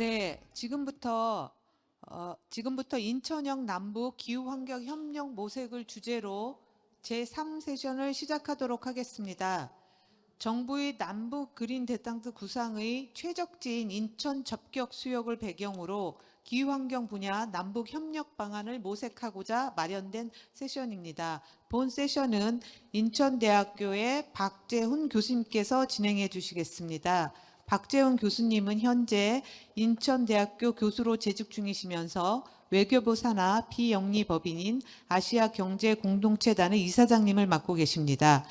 네, 지금부터 인천형 남북 기후환경 협력 모색을 주제로 제3세션을 시작하도록 하겠습니다. 정부의 남북 그린 대탕트 구상의 최적지인 인천 접경 수역을 배경으로 기후환경 분야 남북 협력 방안을 모색하고자 마련된 세션입니다. 본 세션은 인천대학교의 박재훈 교수님께서 진행해 주시겠습니다. 박재훈 교수님은 현재 인천대학교 교수로 재직 중이시면서 외교부 산하 비영리법인인 아시아경제공동체단의 이사장님을 맡고 계십니다.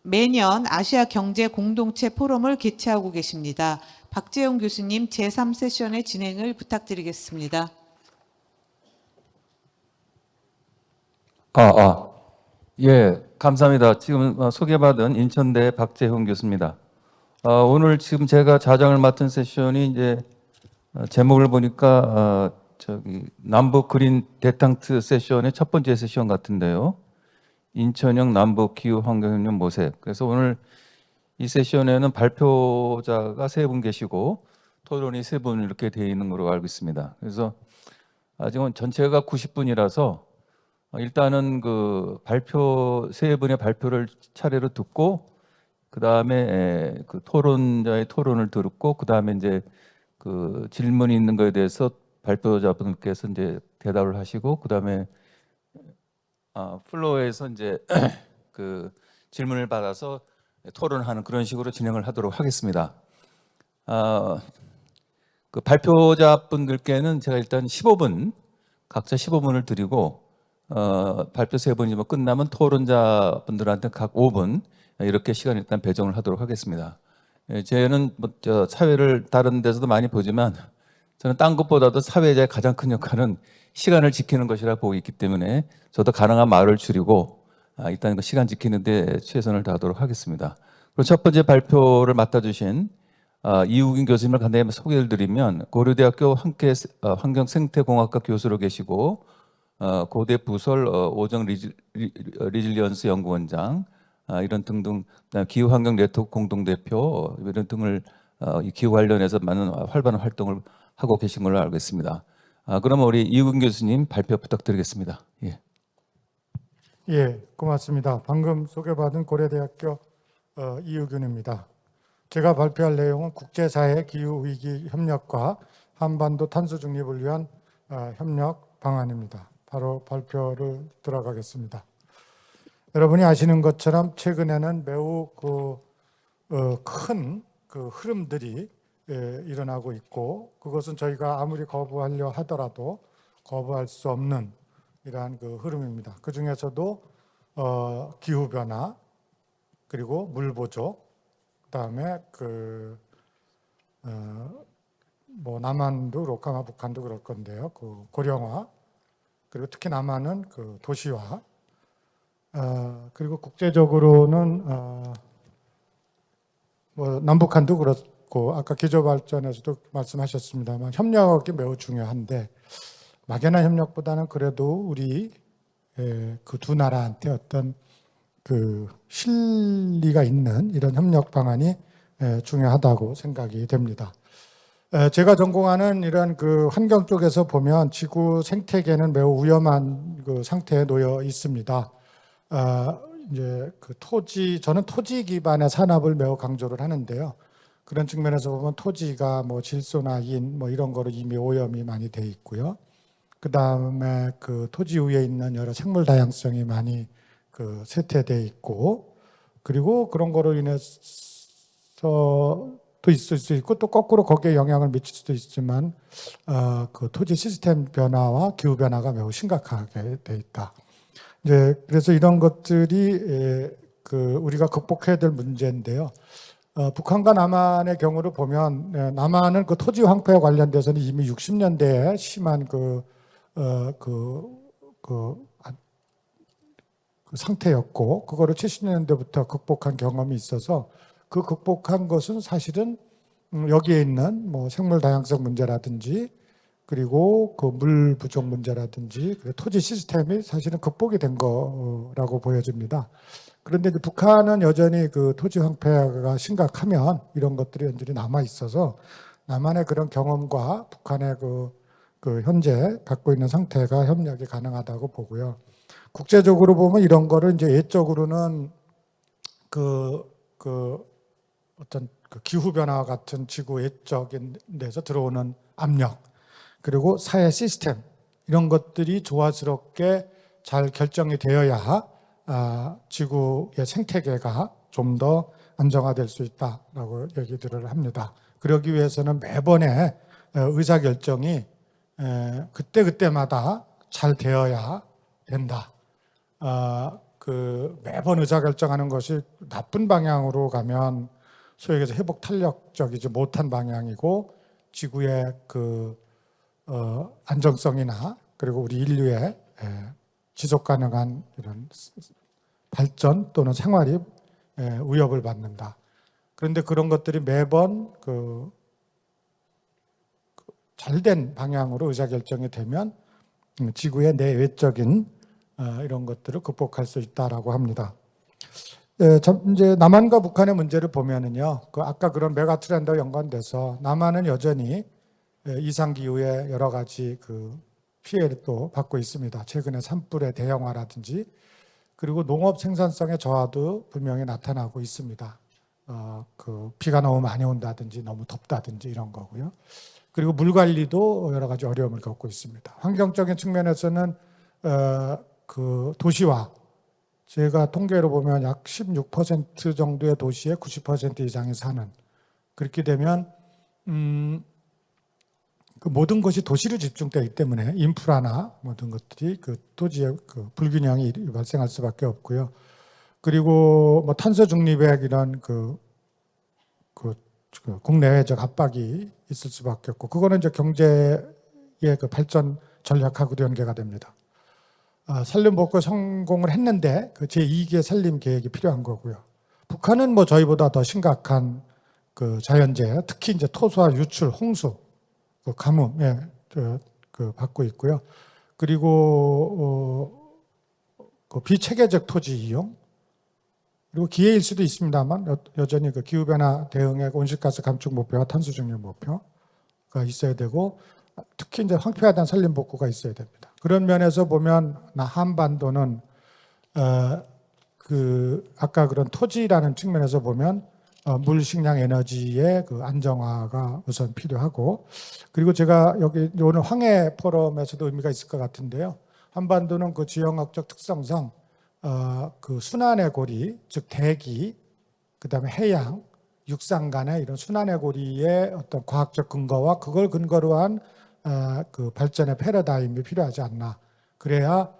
매년 아시아경제공동체 포럼을 개최하고 계십니다. 박재훈 교수님 제3세션의 진행을 부탁드리겠습니다. 예, 감사합니다. 지금 소개받은 인천대 박재훈 교수입니다. 오늘 지금 제가 좌장을 맡은 세션이 이제 제목을 보니까 남북 그린 대탕트 세션의 첫 번째 세션 같은데요. 인천형 남북 기후 환경협력 모색. 그래서 오늘 이 세션에는 발표자가 3분 계시고 토론이 3분 이렇게 되어 있는 걸로 알고 있습니다. 그래서 지금 전체가 90분이라서 일단은 그 발표 3분의 발표를 차례로 듣고 그 다음에 그 토론자의 토론을 듣고 그 다음에 이제 그 질문이 있는 거에 대해서 발표자분께서 이제 대답을 하시고 그 다음에 플로어에서 이제 그 질문을 받아서 토론하는 그런 식으로 진행을 하도록 하겠습니다. 그 발표자분들께는 제가 일단 15분 각자 15분을 드리고 발표 3분이면 끝나면 토론자분들한테 각 5분 이렇게 시간 일단 배정을 하도록 하겠습니다. 저는 뭐 사회를 다른 데서도 많이 보지만 저는 딴 것보다도 사회자의 가장 큰 역할은 시간을 지키는 것이라 보고 있기 때문에 저도 가능한 말을 줄이고 일단 그 시간 지키는 데 최선을 다하도록 하겠습니다. 그리고 첫 번째 발표를 맡아주신 이우균 교수님을 간단히 소개를 드리면 고려대학교 환경생태공학과 교수로 계시고 고대 부설 오정 리질리언스 연구원장 이런 등등 기후환경 네트워크 공동대표 이런 등을 기후 관련해서 많은 활발한 활동을 하고 계신 걸로 알고 있습니다. 그러면 우리 이우균 교수님 발표 부탁드리겠습니다. 예, 고맙습니다. 방금 소개받은 고려대학교 이우균입니다. 제가 발표할 내용은 국제사회 기후위기 협력과 한반도 탄소 중립을 위한 협력 방안입니다. 바로 발표를 들어가겠습니다. 여러분이 아시는 것처럼 최근에는 매우 큰 흐름들이 일어나고 있고 그것은 저희가 아무리 거부하려 하더라도 거부할 수 없는 이러한 그 흐름입니다. 그 중에서도 기후변화 그리고 물 부족 그다음에 뭐 남한도 그렇고 북한도 그럴 건데요. 그 고령화 그리고 특히 남한은 그 도시화 그리고 국제적으로는 뭐 남북한도 그렇고 아까 기조발전에서도 말씀하셨습니다만 협력이 매우 중요한데 막연한 협력보다는 그래도 우리 그 두 나라한테 어떤 그 실리가 있는 이런 협력 방안이 중요하다고 생각이 됩니다. 제가 전공하는 이런 그 환경 쪽에서 보면 지구 생태계는 매우 위험한 그 상태에 놓여 있습니다. 이제 그 저는 토지 기반의 산업을 매우 강조를 하는데요. 그런 측면에서 보면 토지가 뭐 질소나 인 뭐 이런 거로 이미 오염이 많이 돼 있고요. 그 다음에 그 토지 위에 있는 여러 생물 다양성이 많이 그 쇠퇴돼 있고 그리고 그런 거로 인해서 또 있을 수 있고 또 거꾸로 거기에 영향을 미칠 수도 있지만 그 토지 시스템 변화와 기후 변화가 매우 심각하게 돼 있다. 이제 그래서 이런 것들이 그 우리가 극복해야 될 문제인데요. 북한과 남한의 경우를 보면 남한은 그 토지 황폐와 관련돼서는 이미 60년대에 심한 그 상태였고 그거를 70년대부터 극복한 경험이 있어서 그 극복한 것은 사실은 여기에 있는 뭐 생물 다양성 문제라든지 그리고 그 물 부족 문제라든지 토지 시스템이 사실은 극복이 된 거라고 보여집니다. 그런데 이제 북한은 여전히 그 토지 황폐가 심각하면 이런 것들이 여전히 남아 있어서 남한의 그런 경험과 북한의 그 현재 갖고 있는 상태가 협력이 가능하다고 보고요. 국제적으로 보면 이런 거를 이제 예적으로는 어떤 그 기후변화와 같은 지구 외적인 데서 들어오는 압력, 그리고 사회 시스템, 이런 것들이 조화스럽게 잘 결정이 되어야 지구의 생태계가 좀 더 안정화될 수 있다라고 얘기들을 합니다. 그러기 위해서는 매번의 의사결정이 그때그때마다 잘 되어야 된다. 매번 의사결정하는 것이 나쁜 방향으로 가면 소위 얘기해서 회복 탄력적이지 못한 방향이고 지구의 안정성이나 그리고 우리 인류의 지속 가능한 이런 발전 또는 생활이 위협을 받는다. 그런데 그런 것들이 매번 잘된 방향으로 의사결정이 되면 지구의 내외적인 이런 것들을 극복할 수 있다라고 합니다. 이제 남한과 북한의 문제를 보면은요, 아까 그런 메가트렌드와 연관돼서 남한은 여전히 이상 기후의 여러 가지 피해를 또 받고 있습니다. 최근에 산불의 대형화라든지, 그리고 농업 생산성의 저하도 분명히 나타나고 있습니다. 비가 너무 많이 온다든지 너무 덥다든지 이런 거고요. 그리고 물 관리도 여러 가지 어려움을 겪고 있습니다. 환경적인 측면에서는 도시화, 제가 통계로 보면 약 16% 정도의 도시에 90% 이상이 사는, 그렇게 되면 모든 것이 도시로 집중되기 때문에 인프라나 모든 것들이 토지의 불균형이 발생할 수밖에 없고요. 그리고 탄소 중립액 이런 국내외적 압박이 있을 수밖에 없고, 그거는 이제 경제의 발전 전략하고도 연계가 됩니다. 산림 복구 성공을 했는데 제2기의 산림 계획이 필요한 거고요. 북한은 저희보다 더 심각한 자연재해, 특히 이제 토수와 유출, 홍수, 가뭄 받고 있고요. 그리고 비체계적 토지 이용, 그리고 기회일 수도 있습니다만 여전히 기후변화 대응의 온실가스 감축 목표와 탄소 중립 목표가 있어야 되고, 특히 이제 황폐화된 산림 복구가 있어야 됩니다. 그런 면에서 보면 한반도는 아까 그런 토지라는 측면에서 보면 물, 식량, 에너지의 안정화가 우선 필요하고, 그리고 제가 여기 오늘 황해 포럼에서도 의미가 있을 것 같은데요. 한반도는 지형학적 특성상 순환의 고리, 즉 대기, 그다음에 해양, 육상 간의 이런 순환의 고리의 어떤 과학적 근거와 그걸 근거로 한 발전의 패러다임이 필요하지 않나. 그래야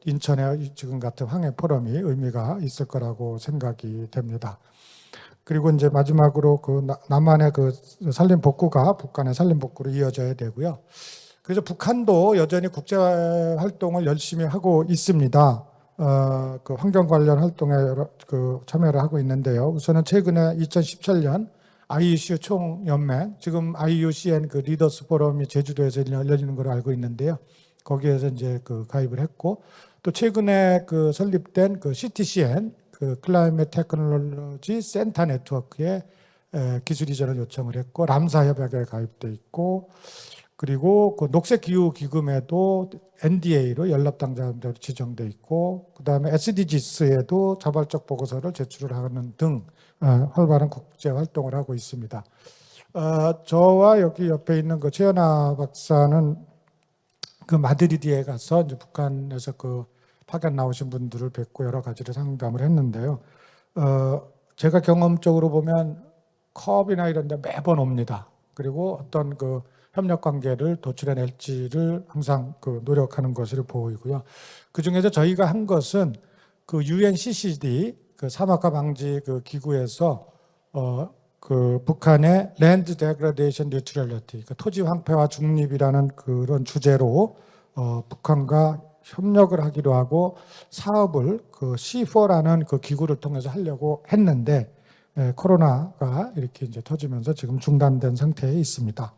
인천의 지금 같은 황해 포럼이 의미가 있을 거라고 생각이 됩니다. 그리고 이제 마지막으로 남한의 산림 복구가 북한의 산림 복구로 이어져야 되고요. 그래서 북한도 여전히 국제 활동을 열심히 하고 있습니다. 환경 관련 활동에 참여를 하고 있는데요. 우선은 최근에 2017년 IUCN 총연맹, 지금 IUCN 리더스 포럼이 제주도에서 열리는 걸로 알고 있는데요. 거기에서 이제 가입을 했고, 또 최근에 설립된 CTCN, 클라이밋 테크놀로지 센터 네트워크에 기술 이전을 요청을 했고, 람사 협약에 가입돼 있고, 그리고 녹색 기후 기금에도 NDA로 연락당사자로 지정돼 있고, 그다음에 SDGs에도 자발적 보고서를 제출을 하는 등 활발한 국제 활동을 하고 있습니다. 저와 여기 옆에 있는 최연아 박사는 마드리드에 가서 이제 북한에서 파견 나오신 분들을 뵙고 여러 가지를 상담을 했는데요. 제가 경험적으로 보면 컵이나 이런 데 매번 옵니다. 그리고 어떤 협력 관계를 도출해낼지를 항상 노력하는 것으로 보이고요. 그중에서 저희가 한 것은 UNCCD 사막화 방지 기구에서 북한의 Land Degradation Neutrality, 토지 황폐화 중립이라는 그런 주제로 북한과 협력을 하기로 하고 사업을 C4라는 기구를 통해서 하려고 했는데 코로나가 이렇게 이제 터지면서 지금 중단된 상태에 있습니다.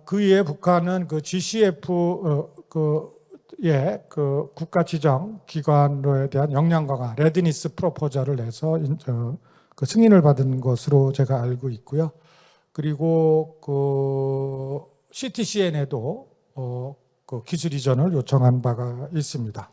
그 이에 북한은 GCF 국가 지정 기관에 대한 역량 강화 레드니스 프로포저를 내서 승인을 받은 것으로 제가 알고 있고요. 그리고 그 CTCN에도 그 기술 이전을 요청한 바가 있습니다.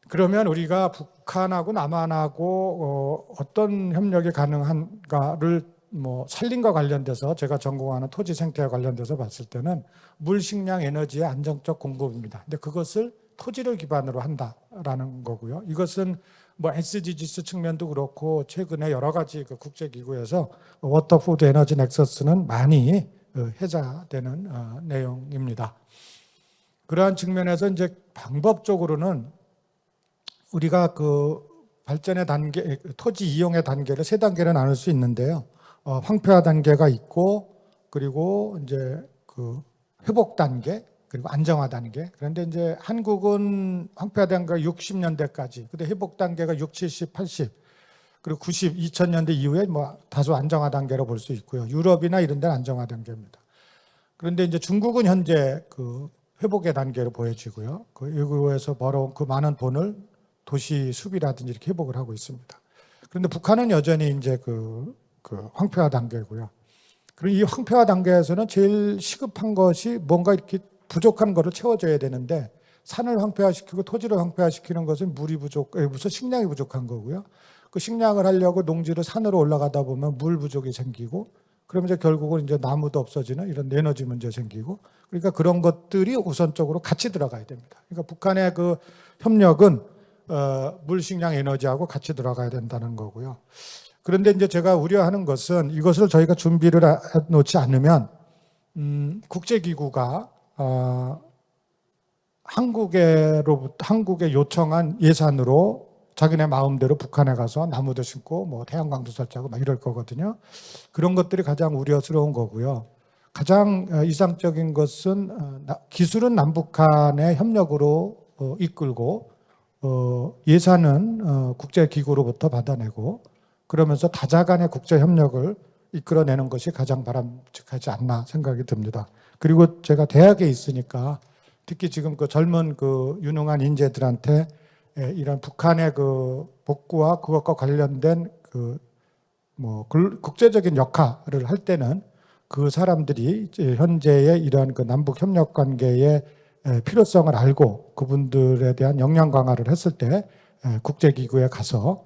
그러면 우리가 북한하고 남한하고 어떤 협력이 가능한가를 뭐 산림과 관련돼서 제가 전공하는 토지 생태와 관련돼서 봤을 때는 물, 식량, 에너지의 안정적 공급입니다. 근데 그것을 토지를 기반으로 한다라는 거고요. 이것은 뭐 SDGs 측면도 그렇고 최근에 여러 가지 그 국제기구에서 워터, 푸드, 에너지 넥서스는 많이 해자되는 내용입니다. 그러한 측면에서 이제 방법적으로는 우리가 그 발전의 단계, 토지 이용의 단계를 세 단계로 나눌 수 있는데요. 황폐화 단계가 있고, 그리고 이제 그 회복 단계, 그리고 안정화 단계. 그런데 이제 한국은 황폐화 단계가 60년대까지, 근데 회복 단계가 60, 70, 80, 그리고 90, 2000년대 이후에 뭐 다소 안정화 단계로 볼 수 있고요. 유럽이나 이런 데는 안정화 단계입니다. 그런데 이제 중국은 현재 그 회복의 단계로 보여지고요. 그 외국에서 벌어온 그 많은 돈을 도시 수비라든지 이렇게 회복을 하고 있습니다. 그런데 북한은 여전히 이제 그 황폐화 단계고요. 그리고 이 황폐화 단계에서는 제일 시급한 것이 뭔가 이렇게 부족한 거를 채워줘야 되는데 산을 황폐화시키고 토지를 황폐화시키는 것은 물이 무슨 식량이 부족한 거고요. 그 식량을 하려고 농지를 산으로 올라가다 보면 물 부족이 생기고 그러면 이제 결국은 이제 나무도 없어지는 이런 에너지 문제 생기고 그러니까 그런 것들이 우선적으로 같이 들어가야 됩니다. 그러니까 북한의 그 협력은 물, 식량, 에너지하고 같이 들어가야 된다는 거고요. 그런데 이제 제가 우려하는 것은 이것을 저희가 준비를 놓지 않으면 국제기구가 한국에 요청한 예산으로 자기네 마음대로 북한에 가서 나무도 심고 뭐 태양광도 설치하고 막 이럴 거거든요. 그런 것들이 가장 우려스러운 거고요. 가장 이상적인 것은 기술은 남북한의 협력으로 이끌고 예산은 국제기구로부터 받아내고 그러면서 다자간의 국제협력을 이끌어내는 것이 가장 바람직하지 않나 생각이 듭니다. 그리고 제가 대학에 있으니까 특히 지금 그 젊은 그 유능한 인재들한테 이런 북한의 그 복구와 그것과 관련된 그 뭐 국제적인 역할을 할 때는 그 사람들이 현재의 이러한 그 남북 협력 관계의 필요성을 알고 그분들에 대한 역량 강화를 했을 때 국제기구에 가서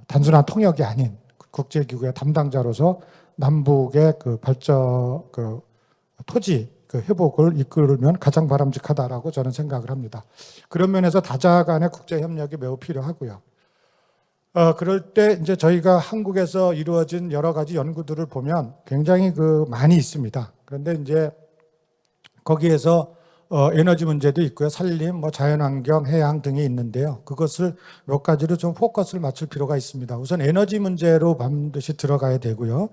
단순한 통역이 아닌 국제기구의 담당자로서 남북의 그 발전, 그 토지 그 회복을 이끌면 가장 바람직하다라고 저는 생각을 합니다. 그런 면에서 다자 간의 국제 협력이 매우 필요하고요. 그럴 때 이제 저희가 한국에서 이루어진 여러 가지 연구들을 보면 굉장히 그 많이 있습니다. 그런데 이제 거기에서 에너지 문제도 있고요. 산림, 뭐 자연환경, 해양 등이 있는데요. 그것을 몇 가지로 좀 포커스를 맞출 필요가 있습니다. 우선 에너지 문제로 반드시 들어가야 되고요.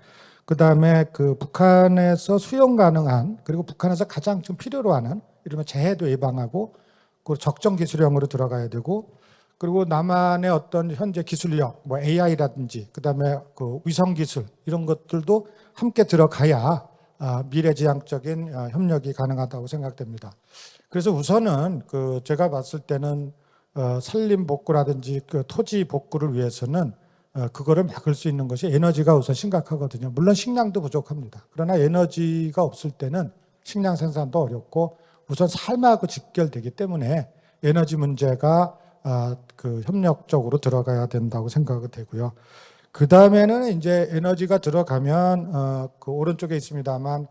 그다음에 그 북한에서 수용 가능한 그리고 북한에서 가장 좀 필요로 하는 이러면 재해도 예방하고 그 적정 기술형으로 들어가야 되고 그리고 남한의 어떤 현재 기술력, 뭐 AI라든지 그다음에 그 위성 기술 이런 것들도 함께 들어가야 미래지향적인 협력이 가능하다고 생각됩니다. 그래서 우선은 그 제가 봤을 때는 산림 복구라든지 그 토지 복구를 위해서는 그거를 막을 수 있는 것이 에너지가 우선 심각하거든요. 물론 식량도 부족합니다. 그러나 에너지가 없을 때는 식량 생산도 어렵고 우선 삶하고 직결되기 때문에 에너지 문제가 그 협력적으로 들어가야 된다고 생각이 되고요. 그 다음에는 이제 에너지가 들어가면 그 오른쪽에 있습니다만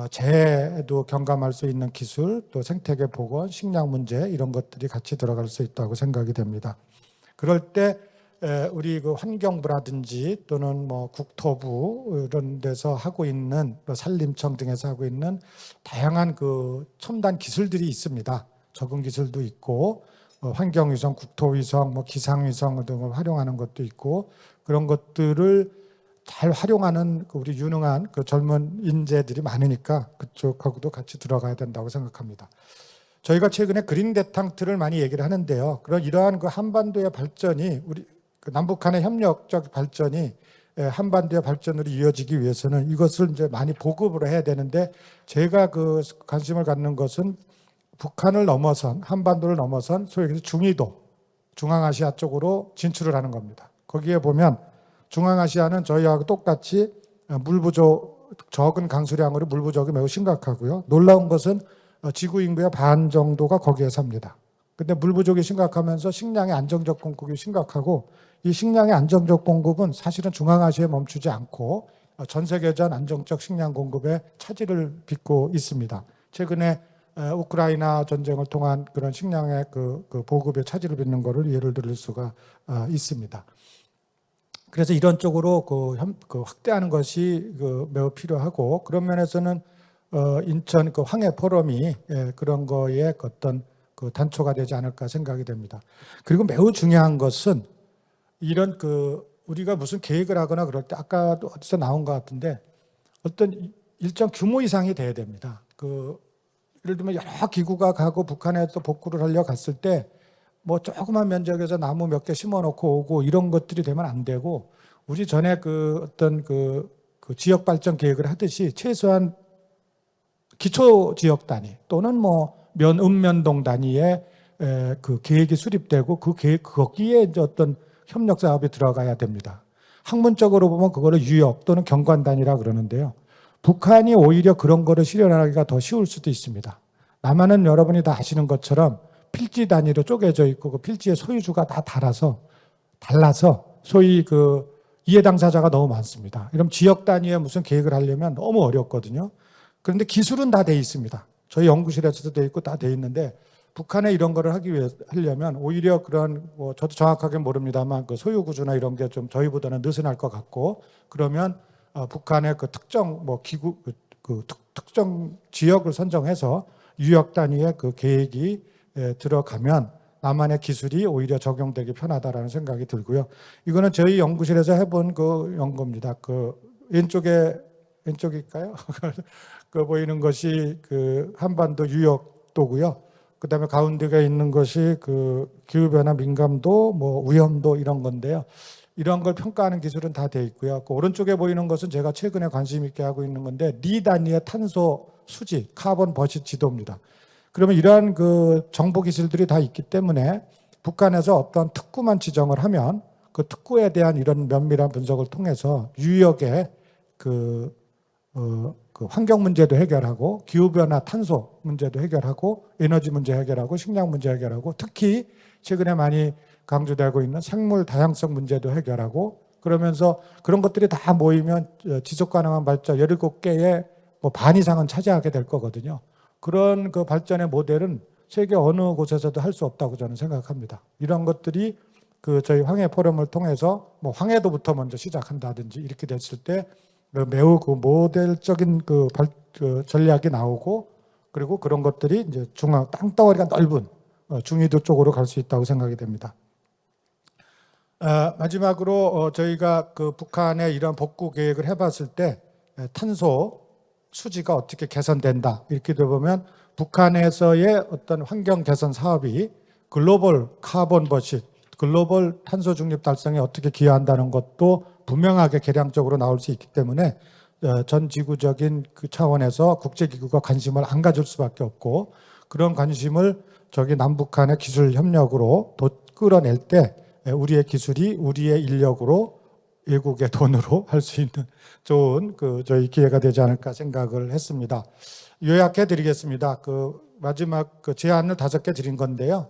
재해도 경감할 수 있는 기술, 또 생태계 복원, 식량 문제 이런 것들이 같이 들어갈 수 있다고 생각이 됩니다. 그럴 때 우리 그 환경부라든지 또는 뭐 국토부 이런 데서 하고 있는 산림청 등에서 하고 있는 다양한 그 첨단 기술들이 있습니다. 적응 기술도 있고 환경위성, 국토위성, 뭐 기상위성 등을 활용하는 것도 있고 그런 것들을 잘 활용하는 우리 유능한 그 젊은 인재들이 많으니까 그쪽하고도 같이 들어가야 된다고 생각합니다. 저희가 최근에 그린 대탕트를 많이 얘기를 하는데요. 그런 이러한 그 한반도의 발전이 우리 그 남북한의 협력적 발전이 한반도의 발전으로 이어지기 위해서는 이것을 이제 많이 보급을 해야 되는데 제가 그 관심을 갖는 것은 북한을 넘어선 한반도를 넘어선 소위 말해서 중위도, 중앙아시아 쪽으로 진출을 하는 겁니다. 거기에 보면 중앙아시아는 저희하고 똑같이 물 부족, 적은 강수량으로 물 부족이 매우 심각하고요. 놀라운 것은 지구 인구의 반 정도가 거기에 삽니다. 근데 물 부족이 심각하면서 식량의 안정적 공급이 심각하고, 이 식량의 안정적 공급은 사실은 중앙아시아에 멈추지 않고 전 세계전 안정적 식량 공급에 차질을 빚고 있습니다. 최근에 우크라이나 전쟁을 통한 그런 식량의 그 보급에 차질을 빚는 것을 예를 들을 수가 있습니다. 그래서 이런 쪽으로 확대하는 것이 매우 필요하고, 그런 면에서는 인천 황해 포럼이 그런 거에 어떤 단초가 되지 않을까 생각이 됩니다. 그리고 매우 중요한 것은 이런 우리가 무슨 계획을 하거나 그럴 때 아까도 어디서 나온 것 같은데 어떤 일정 규모 이상이 돼야 됩니다. 예를 들면 여러 기구가 가고 북한에 또 복구를 하려고 갔을 때 뭐 조그만 면적에서 나무 몇 개 심어놓고 오고 이런 것들이 되면 안 되고, 우리 전에 어떤 지역 발전 계획을 하듯이 최소한 기초 지역 단위 또는 뭐 읍면동 단위의 계획이 수립되고 거기에 이제 어떤 협력 사업이 들어가야 됩니다. 학문적으로 보면 그거를 유역 또는 경관 단위라 그러는데요. 북한이 오히려 그런 거를 실현하기가 더 쉬울 수도 있습니다. 남한은 여러분이 다 아시는 것처럼 필지 단위로 쪼개져 있고 그 필지의 소유주가 다 달라서 소위 이해 당사자가 너무 많습니다. 그럼 지역 단위에 무슨 계획을 하려면 너무 어렵거든요. 그런데 기술은 다 돼 있습니다. 저희 연구실에서도 돼 있고 다 돼 있는데, 북한에 이런 거를 하려면 오히려 그런 저도 정확하게 모릅니다만 소유 구조나 이런 게 좀 저희보다는 느슨할 것 같고, 그러면 북한의 특정 기구 특정 지역을 선정해서 유역 단위의 계획이 들어가면 남한의 기술이 오히려 적용되기 편하다라는 생각이 들고요. 이거는 저희 연구실에서 해본 연구입니다. 왼쪽일까요? 보이는 것이 한반도 유역도고요. 그다음에 가운데가 있는 것이 기후변화 민감도, 위험도 이런 건데요. 이런 걸 평가하는 기술은 다 돼 있고요. 오른쪽에 보이는 것은 제가 최근에 관심 있게 하고 있는 건데, 리 단위의 탄소 수지, 카본 버시 지도입니다. 그러면 이러한 정보 기술들이 다 있기 때문에 북한에서 어떤 특구만 지정을 하면 그 특구에 대한 이런 면밀한 분석을 통해서 유역의 환경 문제도 해결하고, 기후변화 탄소 문제도 해결하고, 에너지 문제 해결하고, 식량 문제 해결하고, 특히 최근에 많이 강조되고 있는 생물 다양성 문제도 해결하고, 그러면서 그런 것들이 다 모이면 지속 가능한 발전 17개의 반 이상은 차지하게 될 거거든요. 그런 발전의 모델은 세계 어느 곳에서도 할 수 없다고 저는 생각합니다. 이런 것들이 저희 황해 포럼을 통해서 황해도부터 먼저 시작한다든지 이렇게 됐을 때 매우 모델적인 전략이 나오고, 그리고 그런 것들이 이제 땅덩어리가 넓은 중위도 쪽으로 갈 수 있다고 생각이 됩니다. 마지막으로 저희가 북한의 이런 복구 계획을 해봤을 때 탄소 수지가 어떻게 개선된다 이렇게 되보면, 북한에서의 어떤 환경 개선 사업이 글로벌 카본 버짓, 글로벌 탄소 중립 달성에 어떻게 기여한다는 것도 분명하게 계량적으로 나올 수 있기 때문에 전 지구적인 차원에서 국제기구가 관심을 안 가질 수밖에 없고, 그런 관심을 저기 남북한의 기술 협력으로 끌어낼 때 우리의 기술이 우리의 인력으로 외국의 돈으로 할 수 있는 좋은 저희 기회가 되지 않을까 생각을 했습니다. 요약해 드리겠습니다. 마지막 제안을 5개 드린 건데요.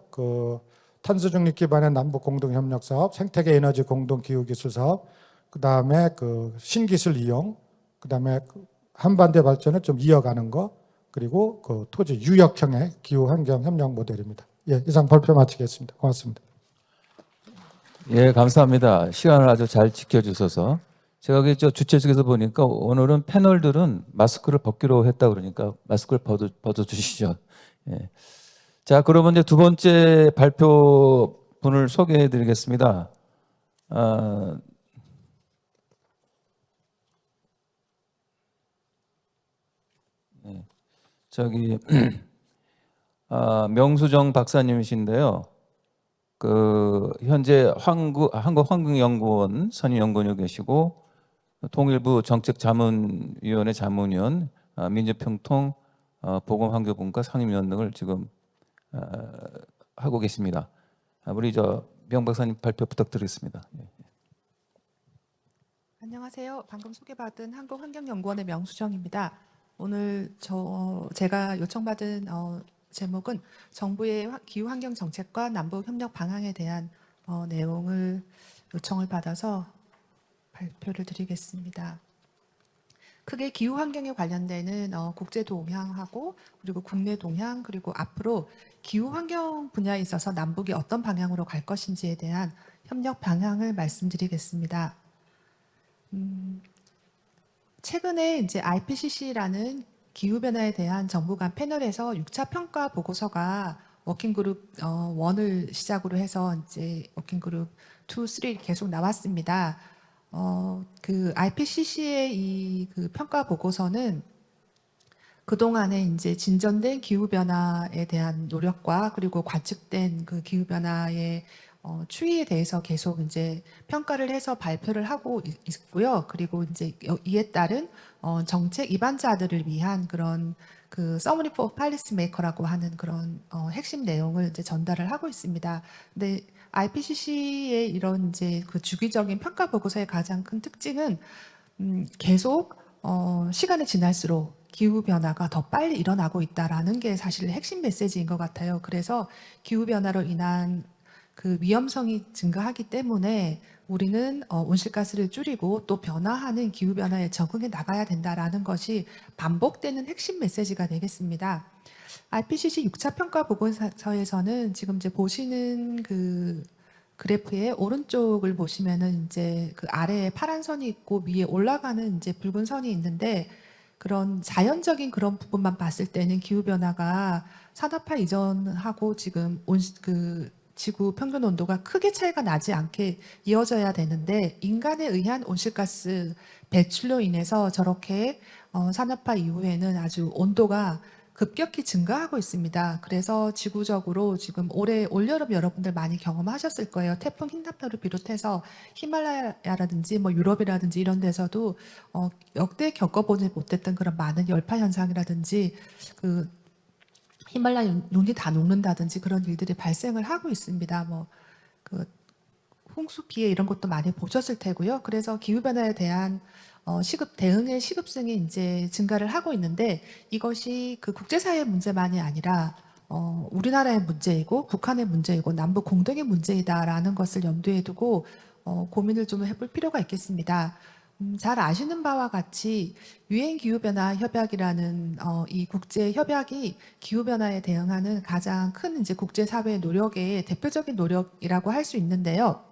탄소 중립 기반의 남북 공동 협력 사업, 생태계 에너지 공동 기후 기술 사업, 그다음에 신기술 이용, 그다음에 한반도의 발전을 좀 이어가는 거, 그리고 토지 유역형의 기후 환경 협력 모델입니다. 예, 이상 발표 마치겠습니다. 고맙습니다. 예, 감사합니다. 시간을 아주 잘 지켜주셔서. 제가 여기 주최 측에서 보니까 오늘은 패널들은 마스크를 벗기로 했다 그러니까 마스크를 벗어주시죠. 예. 자, 그러면 이제 두 번째 발표 분을 소개해 드리겠습니다. 명수정 박사님이신데요. 현재 한국환경연구원 선임연구원에 계시고, 통일부 정책자문위원회 자문위원, 민주평통 보건환경분과 상임위원 등을 지금 하고 계십니다. 우리 명 박사님 발표 부탁드리겠습니다. 안녕하세요. 안녕하세요. 방금 소개받은 한국환경연구원의 명수정입니다. 오늘 제가 요청받은 제목은 정부의 기후환경 정책과 남북 협력 방향에 대한 내용을 요청을 받아서 발표를 드리겠습니다. 크게 기후 환경에 관련되는 국제 동향하고 그리고 국내 동향 그리고 앞으로 기후 환경 분야에 있어서 남북이 어떤 방향으로 갈 것인지에 대한 협력 방향을 말씀드리겠습니다. 최근에 이제 IPCC라는 기후 변화에 대한 정부 간 패널에서 6차 평가 보고서가 워킹그룹 1을 시작으로 해서 이제 워킹그룹 2, 3 계속 나왔습니다. 그 IPCC의 이 그 평가 보고서는 그동안에 이제 진전된 기후 변화에 대한 노력과 그리고 관측된 그 기후 변화의 추이에 대해서 계속 이제 평가를 해서 발표를 하고 있고요. 그리고 이제 이에 따른 정책 입안자들을 위한 그런 그 Summary for Policymaker라고 하는 그런 핵심 내용을 이제 전달을 하고 있습니다. 근데 IPCC의 이런 이제 그 주기적인 평가 보고서의 가장 큰 특징은 계속 시간이 지날수록 기후 변화가 더 빨리 일어나고 있다라는 게 사실 핵심 메시지인 것 같아요. 그래서 기후 변화로 인한 그 위험성이 증가하기 때문에 우리는 온실가스를 줄이고 또 변화하는 기후 변화에 적응해 나가야 된다라는 것이 반복되는 핵심 메시지가 되겠습니다. IPCC 6차 평가 보고서에서는 지금 이제 보시는 그 그래프의 오른쪽을 보시면은 이제 그 아래에 파란 선이 있고 위에 올라가는 이제 붉은 선이 있는데 그런 자연적인 그런 부분만 봤을 때는 기후 변화가 산업화 이전하고 지금 그 지구 평균 온도가 크게 차이가 나지 않게 이어져야 되는데 인간에 의한 온실가스 배출로 인해서 저렇게 산업화 이후에는 아주 온도가 급격히 증가하고 있습니다. 그래서 지구적으로 지금 올여름 여러분들 많이 경험하셨을 거예요. 태풍 흰남노를 비롯해서 히말라야라든지 뭐 유럽이라든지 이런 데서도 역대 겪어보지 못했던 그런 많은 열파 현상이라든지 그 히말라야 눈이 다 녹는다든지 그런 일들이 발생을 하고 있습니다. 뭐 그 홍수 피해 이런 것도 많이 보셨을 테고요. 그래서 기후 변화에 대한 대응의 시급성이 이제 증가를 하고 있는데 이것이 그 국제사회의 문제만이 아니라 우리나라의 문제이고 북한의 문제이고 남북 공동의 문제이다라는 것을 염두에 두고 고민을 좀 해볼 필요가 있겠습니다. 잘 아시는 바와 같이 유엔 기후변화 협약이라는 이 국제 협약이 기후 변화에 대응하는 가장 큰 이제 국제사회의 노력의 대표적인 노력이라고 할 수 있는데요.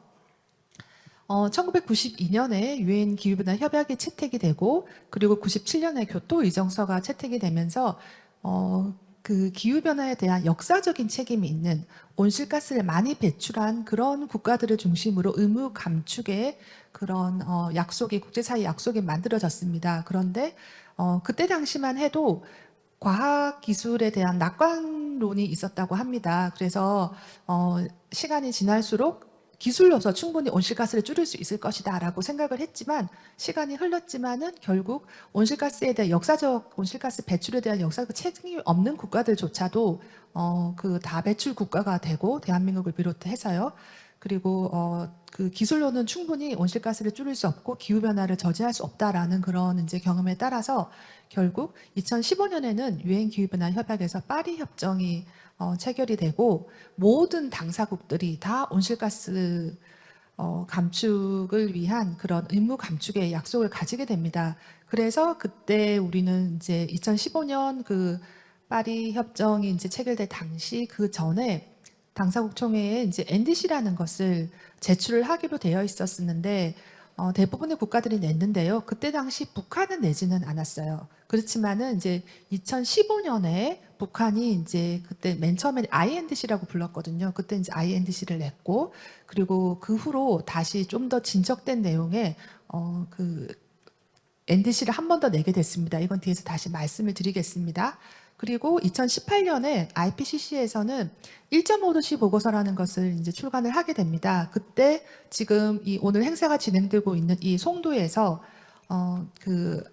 1992년에 유엔 기후변화 협약이 채택이 되고 그리고 97년에 교토 의정서가 채택이 되면서 그 기후변화에 대한 역사적인 책임이 있는 온실가스를 많이 배출한 그런 국가들을 중심으로 의무 감축의 그런 국제사회 약속이 만들어졌습니다. 그런데 그때 당시만 해도 과학기술에 대한 낙관론이 있었다고 합니다. 그래서 시간이 지날수록 기술로서 충분히 온실가스를 줄일 수 있을 것이다 라고 생각을 했지만 시간이 흘렀지만은 결국 온실가스에 대한 온실가스 배출에 대한 역사적 책임이 없는 국가들조차도 그 다배출 국가가 되고 대한민국을 비롯해서요. 그리고 그 기술로는 충분히 온실가스를 줄일 수 없고 기후변화를 저지할 수 없다라는 그런 이제 경험에 따라서 결국 2015년에는 유엔 기후변화 협약에서 파리 협정이 체결이 되고 모든 당사국들이 다 온실가스 감축을 위한 그런 의무 감축의 약속을 가지게 됩니다. 그래서 그때 우리는 이제 2015년 그 파리 협정이 이제 체결될 당시 그 전에 당사국 총회에 이제 NDC라는 것을 제출을 하기로 되어 있었는데 대부분의 국가들이 냈는데요. 그때 당시 북한은 내지는 않았어요. 그렇지만은 이제 2015년에 북한이 이제 그때 맨 처음에 INDC라고 불렀거든요. 그때 이제 INDC를 냈고 그리고 그 후로 다시 좀 더 진척된 내용의 그 NDC를 한 번 더 내게 됐습니다. 이건 뒤에서 다시 말씀을 드리겠습니다. 그리고 2018년에 IPCC에서는 1.5도씨 보고서라는 것을 이제 출간을 하게 됩니다. 그때 지금 이 오늘 행사가 진행되고 있는 이 송도에서 그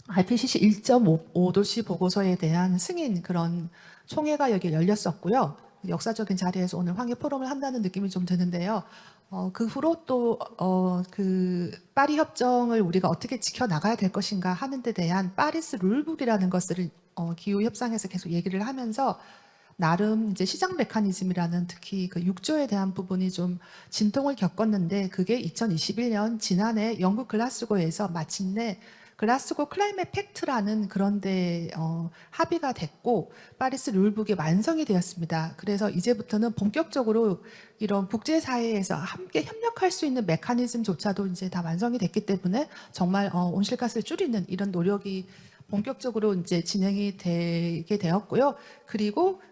IPCC 1.5도씨 보고서에 대한 승인 그런 총회가 여기 열렸었고요. 역사적인 자리에서 오늘 환경 포럼을 한다는 느낌이 좀 드는데요. 그 후로 또 그 파리 협정을 우리가 어떻게 지켜나가야 될 것인가 하는 데 대한 파리스 룰북이라는 것을 기후 협상에서 계속 얘기를 하면서 나름 이제 시장 메커니즘이라는 특히 그 6조에 대한 부분이 좀 진통을 겪었는데 그게 2021년 지난해 영국 글라스고에서 마침내 글라스고 클라이맥 팩트라는 그런데 합의가 됐고 파리스 룰북이 완성이 되었습니다. 그래서 이제부터는 본격적으로 이런 국제사회에서 함께 협력할 수 있는 메커니즘조차도 이제 다 완성이 됐기 때문에 정말 온실가스를 줄이는 이런 노력이 본격적으로 이제 진행이 되게 되었고요. 그리고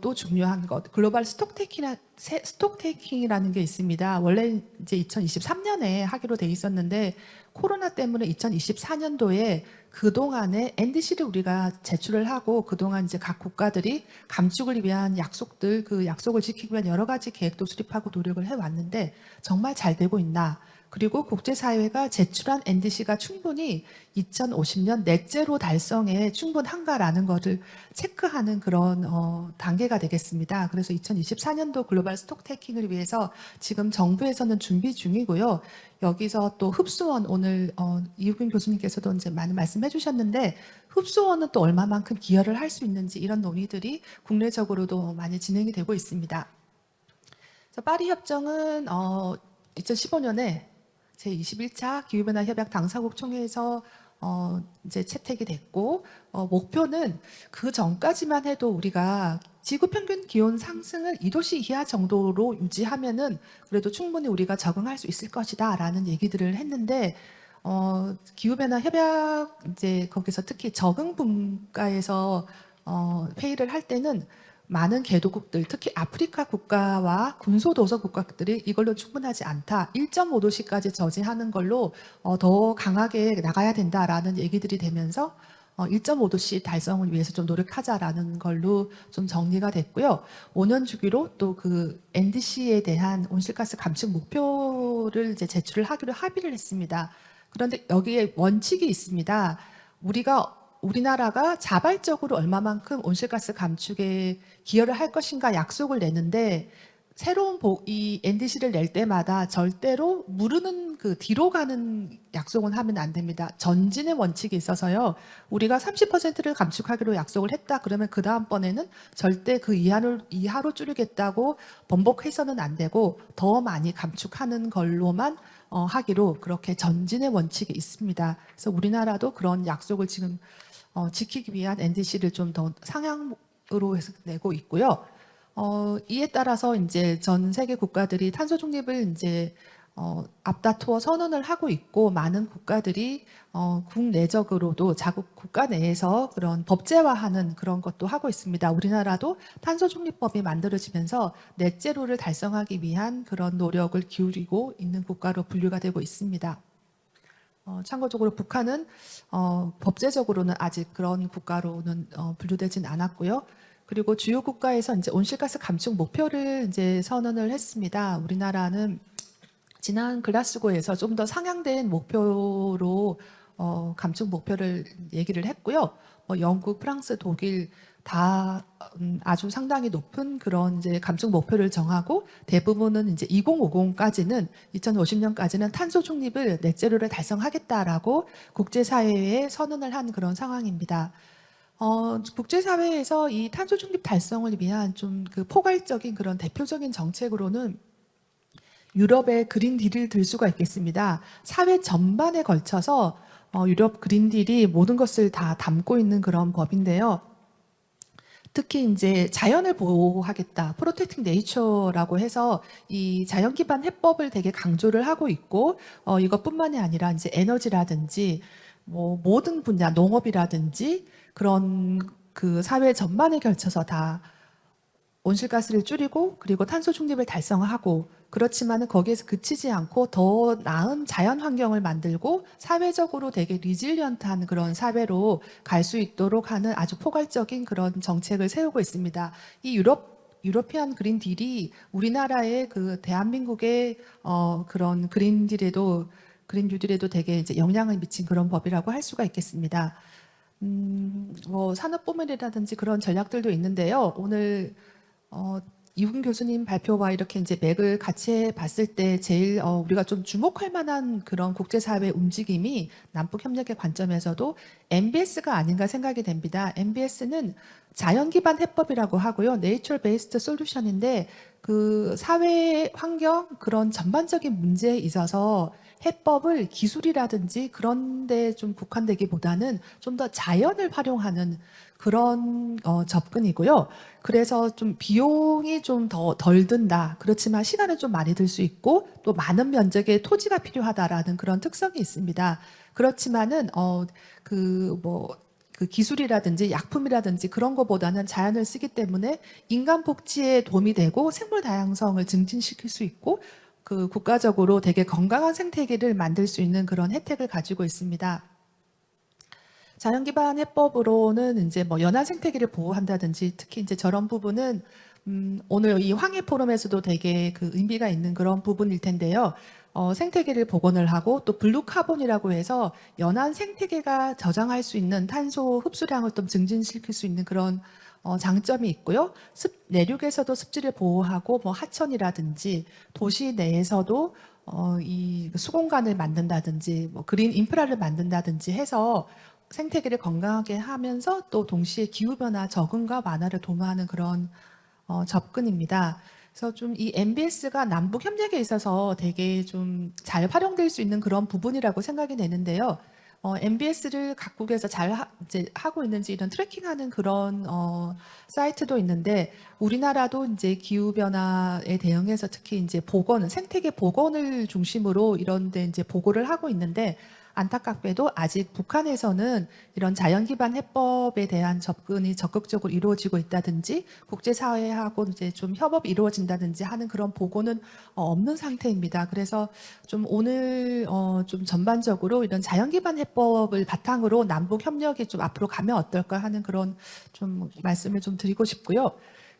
또 중요한 것, 글로벌 스톡테이킹이라는 게 있습니다. 원래 이제 2023년에 하기로 돼 있었는데 코로나 때문에 2024년도에 그동안에 NDC를 우리가 제출을 하고 그동안 이제 각 국가들이 감축을 위한 약속들, 그 약속을 지키기 위한 여러 가지 계획도 수립하고 노력을 해왔는데 정말 잘 되고 있나? 그리고 국제사회가 제출한 NDC가 충분히 2050년 넷제로 달성에 충분한가라는 것을 체크하는 그런 단계가 되겠습니다. 그래서 2024년도 글로벌 스톡테이킹을 위해서 지금 정부에서는 준비 중이고요. 여기서 또 흡수원 오늘 이우균 교수님께서도 이제 많은 말씀해 주셨는데 흡수원은 또 얼마만큼 기여를 할 수 있는지 이런 논의들이 국내적으로도 많이 진행이 되고 있습니다. 그래서 파리 협정은 2015년에 제21차 기후변화 협약 당사국 총회에서 이제 채택이 됐고 목표는 그 전까지만 해도 우리가 지구 평균 기온 상승을 2도씨 이하 정도로 유지하면은 그래도 충분히 우리가 적응할 수 있을 것이다라는 얘기들을 했는데 기후변화 협약 이제 거기서 특히 적응 분과에서 회의를 할 때는 많은 개도국들, 특히 아프리카 국가와 군소도서 국가들이 이걸로 충분하지 않다. 1.5도씨까지 저지하는 걸로 더 강하게 나가야 된다라는 얘기들이 되면서 1.5도씨 달성을 위해서 좀 노력하자라는 걸로 좀 정리가 됐고요. 5년 주기로 또 그 NDC에 대한 온실가스 감축 목표를 이제 제출을 하기로 합의를 했습니다. 그런데 여기에 원칙이 있습니다. 우리나라가 자발적으로 얼마만큼 온실가스 감축에 기여를 할 것인가 약속을 내는데 새로운 이 NDC를 낼 때마다 절대로 무르는 그 뒤로 가는 약속은 하면 안 됩니다. 전진의 원칙이 있어서요. 우리가 30%를 감축하기로 약속을 했다. 그러면 그 다음번에는 절대 그 이하로 줄이겠다고 번복해서는 안 되고 더 많이 감축하는 걸로만 하기로 그렇게 전진의 원칙이 있습니다. 그래서 우리나라도 그런 약속을 지금 지키기 위한 NDC를 좀 더 상향으로 해서 내고 있고요. 이에 따라서 이제 전 세계 국가들이 탄소 중립을 이제 앞다투어 선언을 하고 있고 많은 국가들이 국내적으로도 자국 국가 내에서 그런 법제화하는 그런 것도 하고 있습니다. 우리나라도 탄소 중립법이 만들어지면서 넷제로를 달성하기 위한 그런 노력을 기울이고 있는 국가로 분류가 되고 있습니다. 참고적으로 북한은 법제적으로는 아직 그런 국가로는 분류되진 않았고요. 그리고 주요 국가에서 이제 온실가스 감축 목표를 이제 선언을 했습니다. 우리나라는 지난 글라스고에서 좀 더 상향된 목표로 감축 목표를 얘기를 했고요. 영국, 프랑스, 독일 다 아주 상당히 높은 그런 이제 감축 목표를 정하고 대부분은 이제 2050까지는 2050년까지는 탄소 중립을 넷제로를 달성하겠다라고 국제사회에 선언을 한 그런 상황입니다. 국제사회에서 이 탄소 중립 달성을 위한 좀 그 포괄적인 그런 대표적인 정책으로는 유럽의 그린딜을 들 수가 있겠습니다. 사회 전반에 걸쳐서 유럽 그린딜이 모든 것을 다 담고 있는 그런 법인데요. 특히 이제 자연을 보호하겠다, 프로텍팅 네이처라고 해서 이 자연 기반 해법을 되게 강조를 하고 있고 이것뿐만이 아니라 이제 에너지라든지 뭐 모든 분야, 농업이라든지 그런 그 사회 전반에 걸쳐서 다 온실가스를 줄이고 그리고 탄소 중립을 달성하고 그렇지만은 거기에서 그치지 않고 더 나은 자연 환경을 만들고 사회적으로 되게 리질리언트한 그런 사회로 갈 수 있도록 하는 아주 포괄적인 그런 정책을 세우고 있습니다. 이 유러피안 그린 딜이 우리나라의 그 대한민국의 그런 그린 뉴딜에도 되게 이제 영향을 미친 그런 법이라고 할 수가 있겠습니다. 뭐 산업부문이라든지 그런 전략들도 있는데요. 오늘 이훈 교수님 발표와 이렇게 이제 맥을 같이 봤을 때 제일 우리가 좀 주목할 만한 그런 국제사회 움직임이 남북협력의 관점에서도 NBS가 아닌가 생각이 됩니다. NBS는 자연기반 해법이라고 하고요. Nature Based Solution인데 그 사회 환경 그런 전반적인 문제에 있어서 해법을 기술이라든지 그런 데 좀 국한되기보다는 좀 더 자연을 활용하는 그런 접근이고요. 그래서 좀 비용이 좀 덜 든다. 그렇지만 시간은 좀 많이 들 수 있고 또 많은 면적의 토지가 필요하다라는 그런 특성이 있습니다. 그렇지만은 그 기술이라든지 약품이라든지 그런 것보다는 자연을 쓰기 때문에 인간 복지에 도움이 되고 생물 다양성을 증진시킬 수 있고 그 국가적으로 되게 건강한 생태계를 만들 수 있는 그런 혜택을 가지고 있습니다. 자연기반 해법으로는 이제 뭐 연안 생태계를 보호한다든지 특히 이제 저런 부분은 오늘 이 황해 포럼에서도 되게 그 의미가 있는 그런 부분일 텐데요. 생태계를 복원을 하고 또 블루 카본이라고 해서 연안 생태계가 저장할 수 있는 탄소 흡수량을 좀 증진시킬 수 있는 그런 장점이 있고요. 내륙에서도 습지를 보호하고 뭐 하천이라든지 도시 내에서도 이 수공간을 만든다든지 뭐 그린 인프라를 만든다든지 해서 생태계를 건강하게 하면서 또 동시에 기후변화 적응과 완화를 도모하는 그런 접근입니다. 그래서 좀 이 NBS가 남북 협력에 있어서 되게 좀 잘 활용될 수 있는 그런 부분이라고 생각이 되는데요. NBS를 각국에서 잘 이제 하고 있는지 이런 트래킹하는 그런 사이트도 있는데 우리나라도 이제 기후 변화에 대응해서 특히 이제 보건, 생태계 복원을 중심으로 이런 데 이제 보고를 하고 있는데 안타깝게도 아직 북한에서는 이런 자연 기반 해법에 대한 접근이 적극적으로 이루어지고 있다든지 국제사회하고 이제 좀 협업이 이루어진다든지 하는 그런 보고는 없는 상태입니다. 그래서 좀 오늘 좀 전반적으로 이런 자연 기반 해법을 바탕으로 남북 협력이 좀 앞으로 가면 어떨까 하는 그런 좀 말씀을 좀 드리고 싶고요.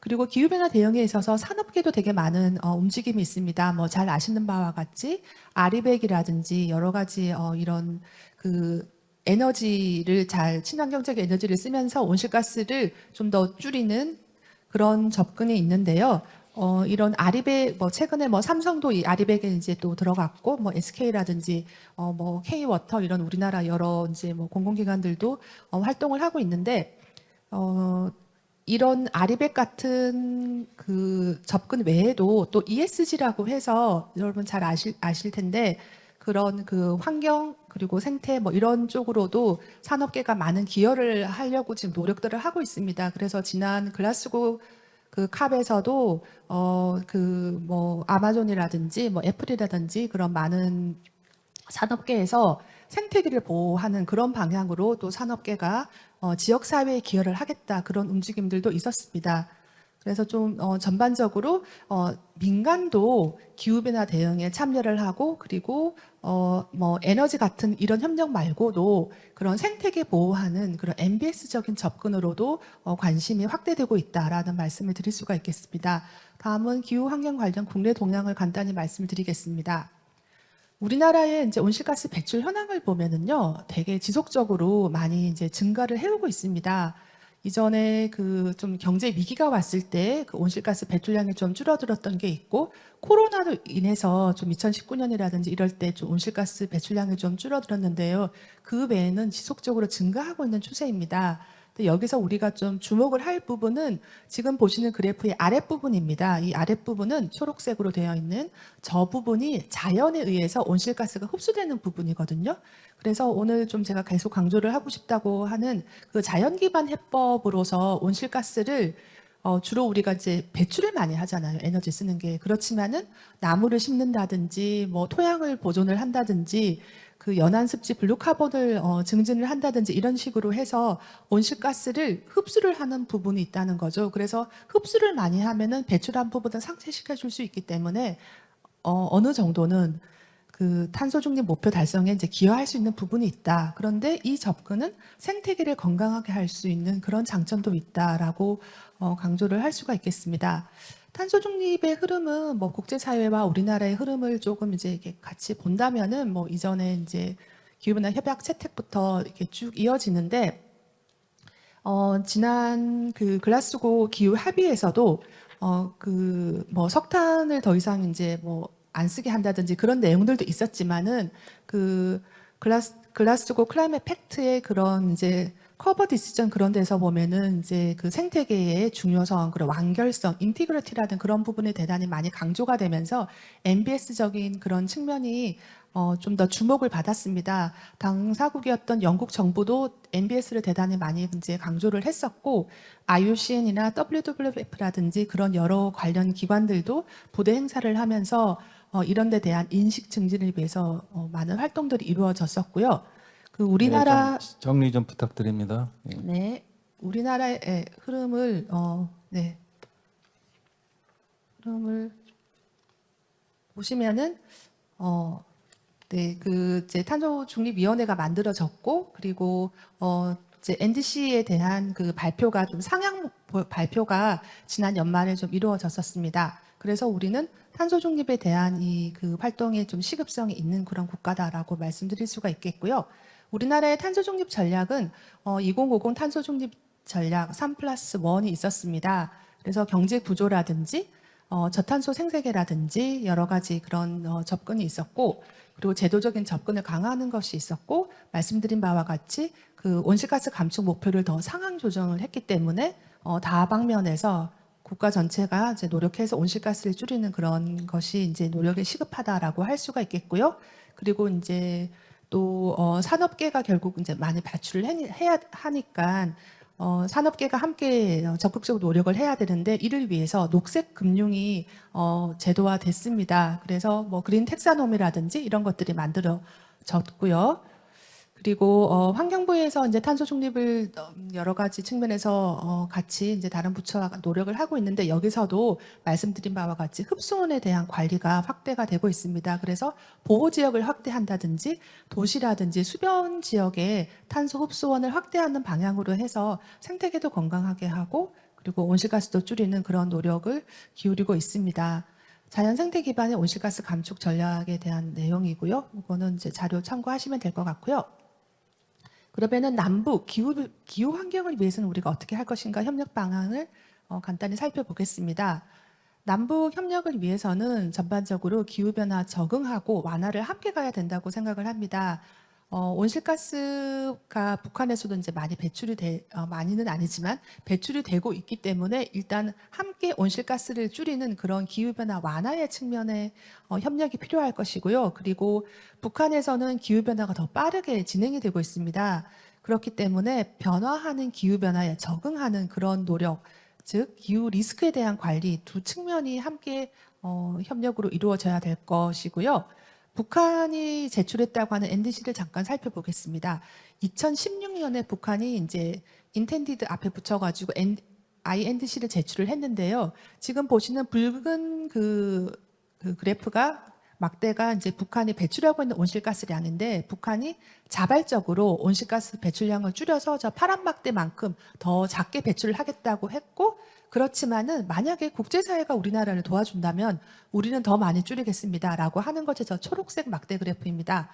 그리고 기후변화 대응에 있어서 산업계도 되게 많은 움직임이 있습니다. 뭐 잘 아시는 바와 같이 아리백이라든지 여러 가지 이런 그 에너지를 친환경적 에너지를 쓰면서 온실가스를 좀 더 줄이는 그런 접근이 있는데요. 이런 아리백 뭐 최근에 뭐 삼성도 이 아리백에 이제 또 들어갔고 뭐 SK라든지 뭐 K워터 이런 우리나라 여러 이제 뭐 공공기관들도 활동을 하고 있는데 이런 아리백 같은 그 접근 외에도 또 ESG라고 해서 여러분 잘 아실 텐데 그런 그 환경 그리고 생태 뭐 이런 쪽으로도 산업계가 많은 기여를 하려고 지금 노력들을 하고 있습니다. 그래서 지난 글라스고 그 캅에서도 그 뭐 아마존이라든지 뭐 애플이라든지 그런 많은 산업계에서 생태계를 보호하는 그런 방향으로 또 산업계가 지역 사회에 기여를 하겠다 그런 움직임들도 있었습니다. 그래서 좀 전반적으로 민간도 기후변화 대응에 참여를 하고 그리고 뭐 에너지 같은 이런 협력 말고도 그런 생태계 보호하는 그런 NBS적인 접근으로도 관심이 확대되고 있다라는 말씀을 드릴 수가 있겠습니다. 다음은 기후 환경 관련 국내 동향을 간단히 말씀을 드리겠습니다. 우리나라의 이제 온실가스 배출 현황을 보면은요, 되게 지속적으로 많이 이제 증가를 해오고 있습니다. 이전에 그 좀 경제 위기가 왔을 때 그 온실가스 배출량이 좀 줄어들었던 게 있고, 코로나로 인해서 좀 2019년이라든지 이럴 때 좀 온실가스 배출량이 좀 줄어들었는데요. 그 외에는 지속적으로 증가하고 있는 추세입니다. 근데 여기서 우리가 좀 주목을 할 부분은 지금 보시는 그래프의 아랫부분입니다. 이 아랫부분은 초록색으로 되어 있는 저 부분이 자연에 의해서 온실가스가 흡수되는 부분이거든요. 그래서 오늘 좀 제가 계속 강조를 하고 싶다고 하는 그 자연 기반 해법으로서 온실가스를 주로 우리가 이제 배출을 많이 하잖아요. 에너지 쓰는 게. 그렇지만은 나무를 심는다든지 뭐 토양을 보존을 한다든지 그 연안 습지 블루카본을 증진을 한다든지 이런 식으로 해서 온실가스를 흡수를 하는 부분이 있다는 거죠. 그래서 흡수를 많이 하면은 배출한 부분을 상쇄시켜 줄 수 있기 때문에 어느 정도는 그 탄소 중립 목표 달성에 이제 기여할 수 있는 부분이 있다. 그런데 이 접근은 생태계를 건강하게 할 수 있는 그런 장점도 있다라고 강조를 할 수가 있겠습니다. 탄소 중립의 흐름은 뭐 국제사회와 우리나라의 흐름을 조금 이제 이렇게 같이 본다면은 뭐 이전에 이제 기후변화 협약 채택부터 이렇게 쭉 이어지는데 지난 그 글라스고 기후 합의에서도 그 뭐 석탄을 더 이상 이제 뭐 안 쓰게 한다든지 그런 내용들도 있었지만은 그 글라스고 클라이맥 팩트의 그런 이제 커버 디시전 그런 데서 보면은 이제 그 생태계의 중요성, 그런 완결성, 인티그리티라든 그런 부분에 대단히 많이 강조가 되면서 MBS적인 그런 측면이 좀 더 주목을 받았습니다. 당사국이었던 영국 정부도 MBS를 대단히 많이 이제 강조를 했었고, IUCN이나 WWF라든지 그런 여러 관련 기관들도 부대 행사를 하면서 이런 데 대한 인식 증진을 위해서 많은 활동들이 이루어졌었고요. 그 우리나라 네, 정리 좀 부탁드립니다. 예. 네, 우리나라의 흐름을 네, 흐름을 보시면은 네, 그 이제 탄소 중립 위원회가 만들어졌고, 그리고 이제 NDC에 대한 그 발표가 좀 상향 발표가 지난 연말에 좀 이루어졌었습니다. 그래서 우리는 탄소 중립에 대한 이 그 활동에 좀 시급성이 있는 그런 국가다라고 말씀드릴 수가 있겠고요. 우리나라의 탄소 중립 전략은 2050 탄소 중립 전략 3+1이 있었습니다. 그래서 경제 구조라든지 저탄소 생태계라든지 여러 가지 그런 접근이 있었고, 그리고 제도적인 접근을 강화하는 것이 있었고, 말씀드린 바와 같이 그 온실가스 감축 목표를 더 상향 조정을 했기 때문에 다방면에서 국가 전체가 이제 노력해서 온실가스를 줄이는 그런 것이 이제 노력이 시급하다라고 할 수가 있겠고요. 그리고 이제 또 산업계가 결국 이제 많이 발출을 해야 하니까 산업계가 함께 적극적으로 노력을 해야 되는데, 이를 위해서 녹색 금융이 제도화됐습니다. 그래서 뭐 그린 텍사노미라든지 이런 것들이 만들어졌고요. 그리고 환경부에서 이제 탄소 중립을 여러 가지 측면에서 같이 이제 다른 부처와 노력을 하고 있는데, 여기서도 말씀드린 바와 같이 흡수원에 대한 관리가 확대가 되고 있습니다. 그래서 보호 지역을 확대한다든지 도시라든지 수변 지역에 탄소 흡수원을 확대하는 방향으로 해서 생태계도 건강하게 하고, 그리고 온실가스도 줄이는 그런 노력을 기울이고 있습니다. 자연 생태 기반의 온실가스 감축 전략에 대한 내용이고요. 이거는 이제 자료 참고하시면 될 것 같고요. 그러면은 남북 기후 환경을 위해서는 우리가 어떻게 할 것인가 협력 방안을 간단히 살펴보겠습니다. 남북 협력을 위해서는 전반적으로 기후 변화 적응하고 완화를 함께 가야 된다고 생각을 합니다. 온실가스가 북한에서도 이제 많이 많이는 아니지만 배출이 되고 있기 때문에 일단 함께 온실가스를 줄이는 그런 기후변화 완화의 측면에 협력이 필요할 것이고요. 그리고 북한에서는 기후변화가 더 빠르게 진행이 되고 있습니다. 그렇기 때문에 변화하는 기후변화에 적응하는 그런 노력, 즉 기후 리스크에 대한 관리 두 측면이 함께 협력으로 이루어져야 될 것이고요. 북한이 제출했다고 하는 NDC를 잠깐 살펴보겠습니다. 2016년에 북한이 이제 인텐디드 앞에 붙여가지고 INDC를 제출을 했는데요. 지금 보시는 붉은 그 그래프가 막대가 이제 북한이 배출하고 있는 온실가스량인데, 북한이 자발적으로 온실가스 배출량을 줄여서 저 파란 막대만큼 더 작게 배출을 하겠다고 했고, 그렇지만은 만약에 국제사회가 우리나라를 도와준다면 우리는 더 많이 줄이겠습니다라고 하는 것이 저 초록색 막대 그래프입니다.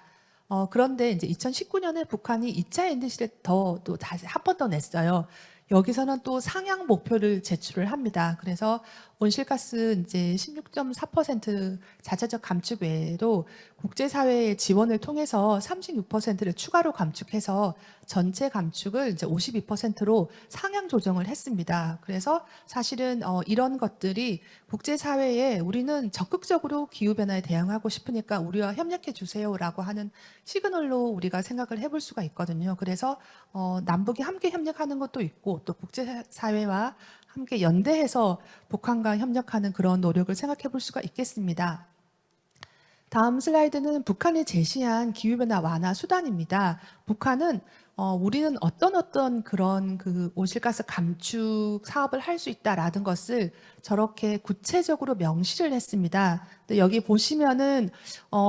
그런데 이제 2019년에 북한이 2차 NDC를 또 다시 한 번 더 냈어요. 여기서는 또 상향 목표를 제출을 합니다. 그래서 온실가스 이제 16.4% 자체적 감축 외에도 국제사회의 지원을 통해서 36%를 추가로 감축해서 전체 감축을 이제 52%로 상향 조정을 했습니다. 그래서 사실은 이런 것들이 국제사회에 우리는 적극적으로 기후변화에 대응하고 싶으니까 우리와 협력해 주세요라고 하는 시그널로 우리가 생각을 해볼 수가 있거든요. 그래서 남북이 함께 협력하는 것도 있고, 또 국제사회와 함께 연대해서 북한과 협력하는 그런 노력을 생각해 볼 수가 있겠습니다. 다음 슬라이드는 북한이 제시한 기후변화 완화 수단입니다. 북한은 우리는 어떤 그런 그 온실가스 감축 사업을 할 수 있다라는 것을 저렇게 구체적으로 명시를 했습니다. 근데 여기 보시면은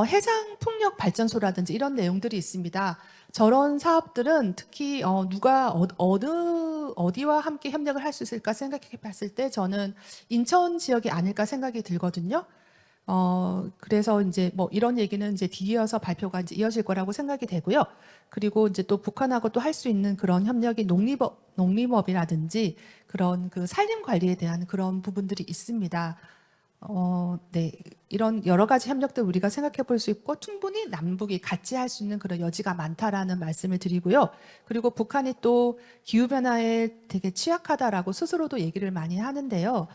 해상 풍력 발전소라든지 이런 내용들이 있습니다. 저런 사업들은 특히 누가 어디와 함께 협력을 할 수 있을까 생각해 봤을 때 저는 인천 지역이 아닐까 생각이 들거든요. 그래서 이제 뭐 이런 얘기는 이제 뒤이어서 발표가 이제 이어질 거라고 생각이 되고요. 그리고 이제 또 북한하고 또 할 수 있는 그런 협력이 농림업이라든지 그런 그 산림 관리에 대한 그런 부분들이 있습니다. 네. 이런 여러 가지 협력들 우리가 생각해 볼 수 있고 충분히 남북이 같이 할 수 있는 그런 여지가 많다라는 말씀을 드리고요. 그리고 북한이 또 기후변화에 되게 취약하다라고 스스로도 얘기를 많이 하는데요.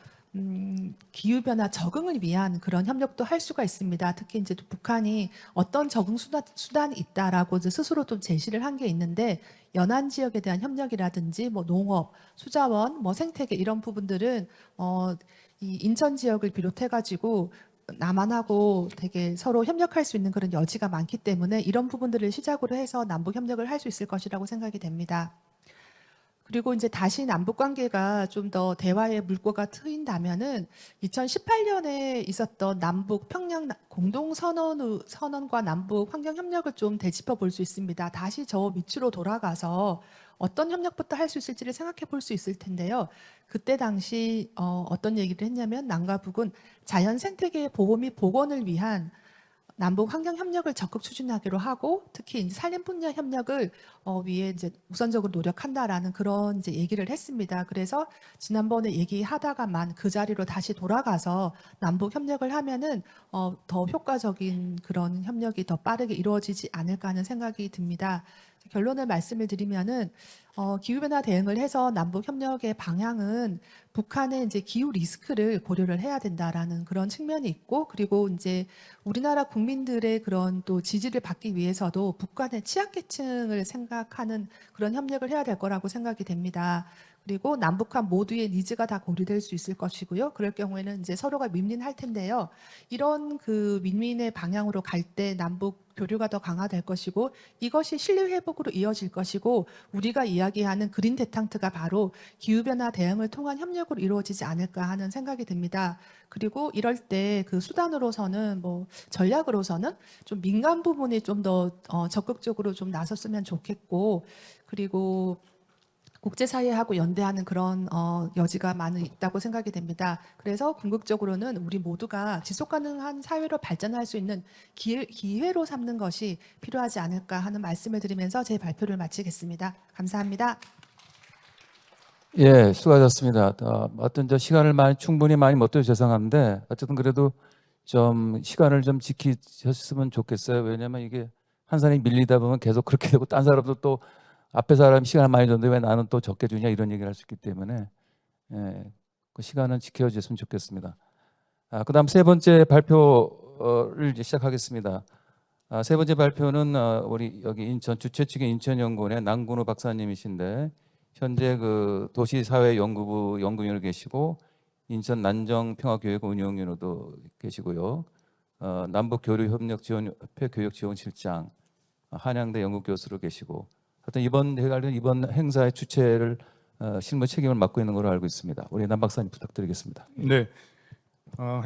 기후변화 적응을 위한 그런 협력도 할 수가 있습니다. 특히 이제 또 북한이 어떤 적응 수단이 있다라고 이제 스스로 좀 제시를 한 게 있는데 연안 지역에 대한 협력이라든지 뭐 농업, 수자원, 뭐 생태계 이런 부분들은 이 인천 지역을 비롯해 가지고 남한하고 되게 서로 협력할 수 있는 그런 여지가 많기 때문에 이런 부분들을 시작으로 해서 남북 협력을 할 수 있을 것이라고 생각이 됩니다. 그리고 이제 다시 남북 관계가 좀 더 대화의 물꼬가 트인다면은 2018년에 있었던 남북 평양 공동 선언과 남북 환경 협력을 좀 되짚어 볼 수 있습니다. 다시 저 밑으로 돌아가서 어떤 협력부터 할 수 있을지를 생각해 볼 수 있을 텐데요. 그때 당시 어떤 얘기를 했냐면 남과 북은 자연 생태계 보호 및 복원을 위한 남북 환경 협력을 적극 추진하기로 하고 특히 이제 산림 분야 협력을 위해 이제 우선적으로 노력한다라는 그런 이제 얘기를 했습니다. 그래서 지난번에 얘기하다가만 그 자리로 다시 돌아가서 남북 협력을 하면은 더 효과적인 그런 협력이 더 빠르게 이루어지지 않을까 하는 생각이 듭니다. 결론을 말씀을 드리면은 기후변화 대응을 해서 남북 협력의 방향은 북한의 이제 기후 리스크를 고려를 해야 된다라는 그런 측면이 있고 그리고 이제 우리나라 국민들의 그런 또 지지를 받기 위해서도 북한의 취약계층을 생각하는 그런 협력을 해야 될 거라고 생각이 됩니다. 그리고 남북한 모두의 니즈가 다 고려될 수 있을 것이고요. 그럴 경우에는 이제 서로가 윈윈할 텐데요. 이런 그 윈윈의 방향으로 갈 때 남북 교류가 더 강화될 것이고 이것이 신뢰 회복으로 이어질 것이고 우리가 이야기하는 그린 대탕트가 바로 기후변화 대응을 통한 협력으로 이루어지지 않을까 하는 생각이 듭니다. 그리고 이럴 때 그 수단으로서는 뭐 전략으로서는 좀 민간 부분이 좀 더 적극적으로 좀 나섰으면 좋겠고 그리고 국제사회하고 연대하는 그런 여지가 많이 있다고 생각이 됩니다. 그래서 궁극적으로는 우리 모두가 지속가능한 사회로 발전할 수 있는 기회로 삼는 것이 필요하지 않을까 하는 말씀을 드리면서 제 발표를 마치겠습니다. 감사합니다. 예, 수고하셨습니다. 어떤 시간을 충분히 많이 못 드려 죄송한데 어쨌든 그래도 좀 시간을 좀 지키셨으면 좋겠어요. 왜냐하면 이게 한 사람이 밀리다 보면 계속 그렇게 되고 딴 사람도 또 앞에 사람이 시간을 많이 줬는데 왜 나는 또 적게 주냐 이런 얘기를 할 수 있기 때문에 그 시간은 지켜주셨으면 좋겠습니다. 그다음 세 번째 발표를 이제 시작하겠습니다. 세 번째 발표는 우리 여기 인천 주최 측의 인천연구원의 남근우 박사님이신데 현재 그 도시사회연구부 연구위원으로 계시고 인천 난정평화교육 운영위원으로도 계시고요. 남북교류협력지원협회 교육지원실장, 한양대 연구교수로 계시고 하여튼 이번 행사의 주최를 실무 책임을 맡고 있는 걸로 알고 있습니다. 우리 남 박사님 부탁드리겠습니다. 네,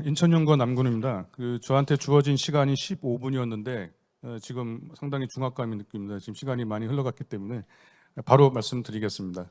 인천연구원 남근우입니다. 저한테 주어진 시간이 15분이었는데 지금 상당히 중압감이 느낍니다. 지금 시간이 많이 흘러갔기 때문에 바로 말씀드리겠습니다.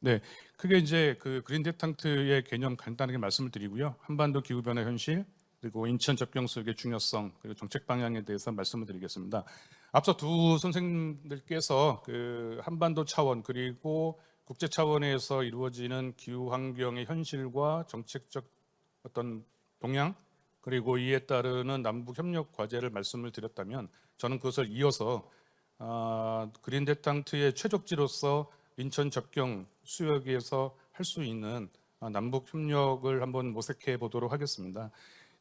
네, 크게 이제 그 그린 대탕트의 개념 간단하게 말씀을 드리고요. 한반도 기후 변화 현실 그리고 인천 접경수역의 중요성 그리고 정책 방향에 대해서 말씀을 드리겠습니다. 앞서 두 선생님들께서 그 한반도 차원 그리고 국제 차원에서 이루어지는 기후 환경의 현실과 정책적 어떤 동향 그리고 이에 따르는 남북 협력 과제를 말씀을 드렸다면 저는 그것을 이어서 그린 대탕트의 최적지로서 인천 접경 수역에서 할 수 있는 남북 협력을 한번 모색해 보도록 하겠습니다.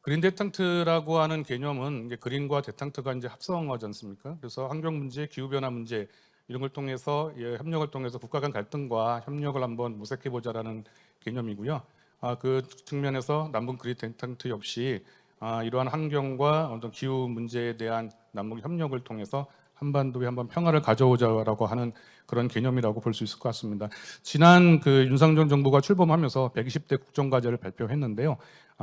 그린 대탕트라고 하는 개념은 이제 그린과 대탕트가 이제 합성하지 않습니까? 그래서 환경 문제, 기후 변화 문제 이런 걸 통해서 협력을 통해서 국가 간 갈등과 협력을 한번 모색해 보자라는 개념이고요. 그 측면에서 남북 그린 대탕트 역시 이러한 환경과 어떤 기후 문제에 대한 남북 협력을 통해서 한반도에 한번 평화를 가져오자라고 하는 그런 개념이라고 볼 수 있을 것 같습니다. 지난 그 윤석열 정부가 출범하면서 120대 국정과제를 발표했는데요.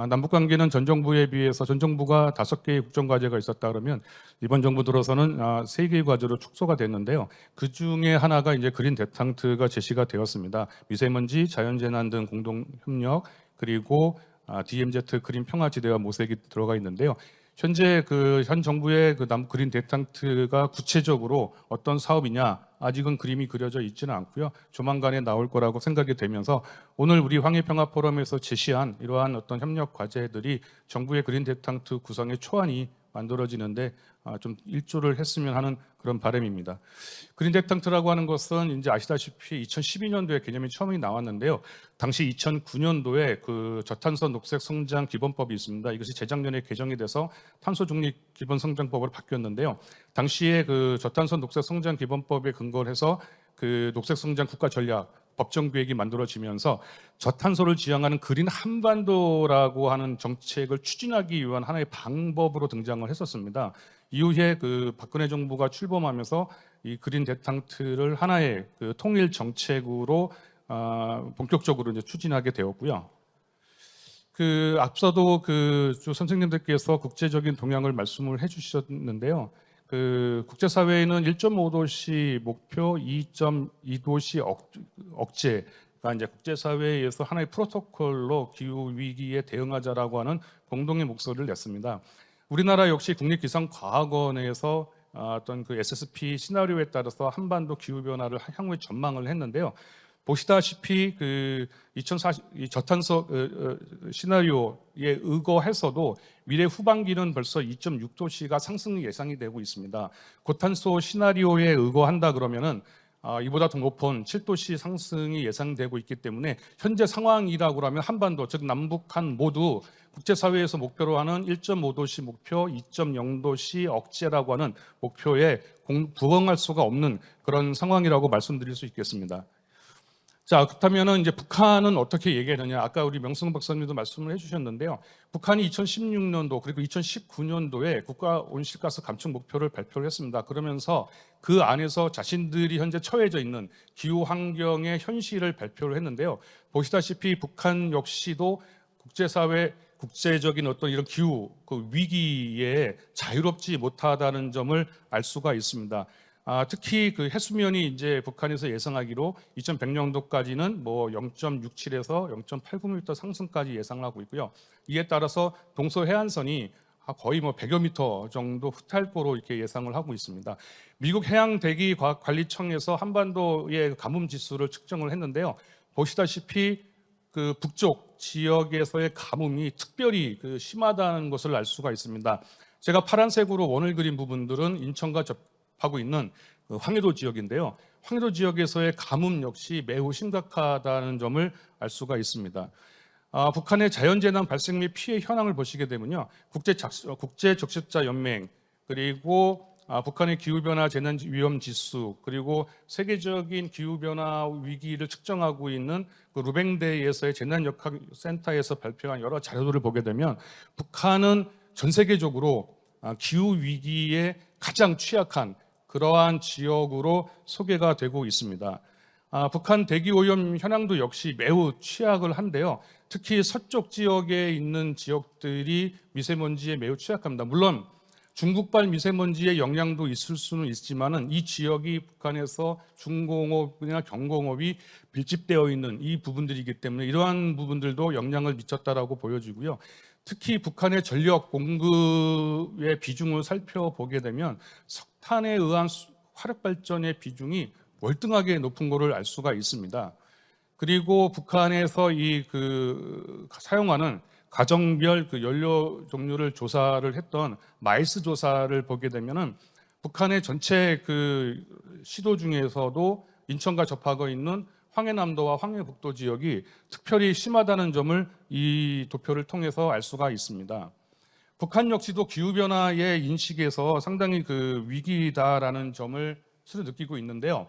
남북 관계는 전 정부에 비해서 전 정부가 5개의 국정과제가 있었다 그러면 이번 정부 들어서는 3개의 과제로 축소가 됐는데요. 그 중에 하나가 이제 그린 데탕트가 제시가 되었습니다. 미세먼지, 자연재난 등 공동 협력, 그리고 DMZ 그린 평화지대와 모색이 들어가 있는데요. 현재 그 현 정부의 그 남북 그린 데탕트가 구체적으로 어떤 사업이냐 아직은 그림이 그려져 있지는 않고요. 조만간에 나올 거라고 생각이 되면서 오늘 우리 황해평화 포럼에서 제시한 이러한 어떤 협력 과제들이 정부의 그린 데탕트 구성의 초안이 만들어지는데 좀 일조를 했으면 하는 그런 바람입니다. 그린 데탕트라고 하는 것은 이제 아시다시피 2012년도에 개념이 처음이 나왔는데요. 당시 2009년도에 그 저탄소 녹색 성장 기본법이 있습니다. 이것이 재작년에 개정이 돼서 탄소 중립 기본 성장법으로 바뀌었는데요. 당시에 그 저탄소 녹색 성장 기본법에 근거를 해서 그 녹색 성장 국가 전략 법정 계획이 만들어지면서 저탄소를 지향하는 그린 한반도라고 하는 정책을 추진하기 위한 하나의 방법으로 등장을 했었습니다. 이후에 그 박근혜 정부가 출범하면서 이 그린 데탕트를 하나의 그 통일 정책으로 본격적으로 이제 추진하게 되었고요. 그 앞서도 그 주 선생님들께서 국제적인 동향을 말씀을 해주셨는데요. 그 국제사회에는 1.5도씨 목표, 2.2도씨 억제가 이제 국제사회에 의해서 하나의 프로토콜로 기후 위기에 대응하자라고 하는 공동의 목소리를 냈습니다. 우리나라 역시 국립기상과학원에서 어떤 그 SSP 시나리오에 따라서 한반도 기후 변화를 향후에 전망을 했는데요. 보시다시피 그 2040 저탄소 시나리오에 의거해서도 미래 후반기는 벌써 2.6도씨가 상승이 예상이 되고 있습니다. 고탄소 시나리오에 의거한다 그러면은 이보다 더 높은 7도씨 상승이 예상되고 있기 때문에 현재 상황이라고 하면 한반도 즉 남북한 모두 국제사회에서 목표로 하는 1.5도씨 목표, 2.0도씨 억제라고 하는 목표에 부응할 수가 없는 그런 상황이라고 말씀드릴 수 있겠습니다. 자, 그렇다면은 이제 북한은 어떻게 얘기하느냐? 아까 우리 명승 박사님도 말씀을 해주셨는데요. 북한이 2016년도 그리고 2019년도에 국가 온실가스 감축 목표를 발표를 했습니다. 그러면서 그 안에서 자신들이 현재 처해져 있는 기후 환경의 현실을 발표를 했는데요. 보시다시피 북한 역시도 국제사회 국제적인 어떤 이런 기후 그 위기에 자유롭지 못하다는 점을 알 수가 있습니다. 특히 그 해수면이 이제 북한에서 예상하기로 2100년도까지는 뭐 0.67에서 0.89m 상승까지 예상하고 있고요. 이에 따라서 동서 해안선이 거의 뭐 100여 미터 정도 후퇴할 거로 이렇게 예상을 하고 있습니다. 미국 해양대기과학관리청에서 한반도의 가뭄 지수를 측정을 했는데요. 보시다시피 그 북쪽 지역에서의 가뭄이 특별히 그 심하다는 것을 알 수가 있습니다. 제가 파란색으로 원을 그린 부분들은 인천과 하고 있는 황해도 지역인데요. 황해도 지역에서의 가뭄 역시 매우 심각하다는 점을 알 수가 있습니다. 북한의 자연재난 발생 및 피해 현황을 보시게 되면요. 국제적십자연맹 그리고 북한의 기후변화 재난 위험 지수 그리고 세계적인 기후변화 위기를 측정하고 있는 그 루뱅대에서의 재난역학센터에서 발표한 여러 자료들을 보게 되면 북한은 전 세계적으로 기후 위기에 가장 취약한 그러한 지역으로 소개가 되고 있습니다. 북한 대기오염 현황도 역시 매우 취약을 한데요. 특히 서쪽 지역에 있는 지역들이 미세먼지에 매우 취약합니다. 물론 중국발 미세먼지의 영향도 있을 수는 있지만은 이 지역이 북한에서 중공업이나 경공업이 밀집되어 있는 이 부분들이기 때문에 이러한 부분들도 영향을 미쳤다라고 보여지고요. 특히 북한의 전력 공급의 비중을 살펴보게 되면 석탄에 의한 화력 발전의 비중이 월등하게 높은 것을 알 수가 있습니다. 그리고 북한에서 사용하는 가정별 그 연료 종류를 조사를 했던 마이스 조사를 보게 되면은 북한의 전체 그 시도 중에서도 인천과 접하고 있는 황해남도와 황해북도 지역이 특별히 심하다는 점을 이 도표를 통해서 알 수가 있습니다. 북한 역시도 기후변화의 인식에서 상당히 그 위기다라는 점을 스스로 느끼고 있는데요.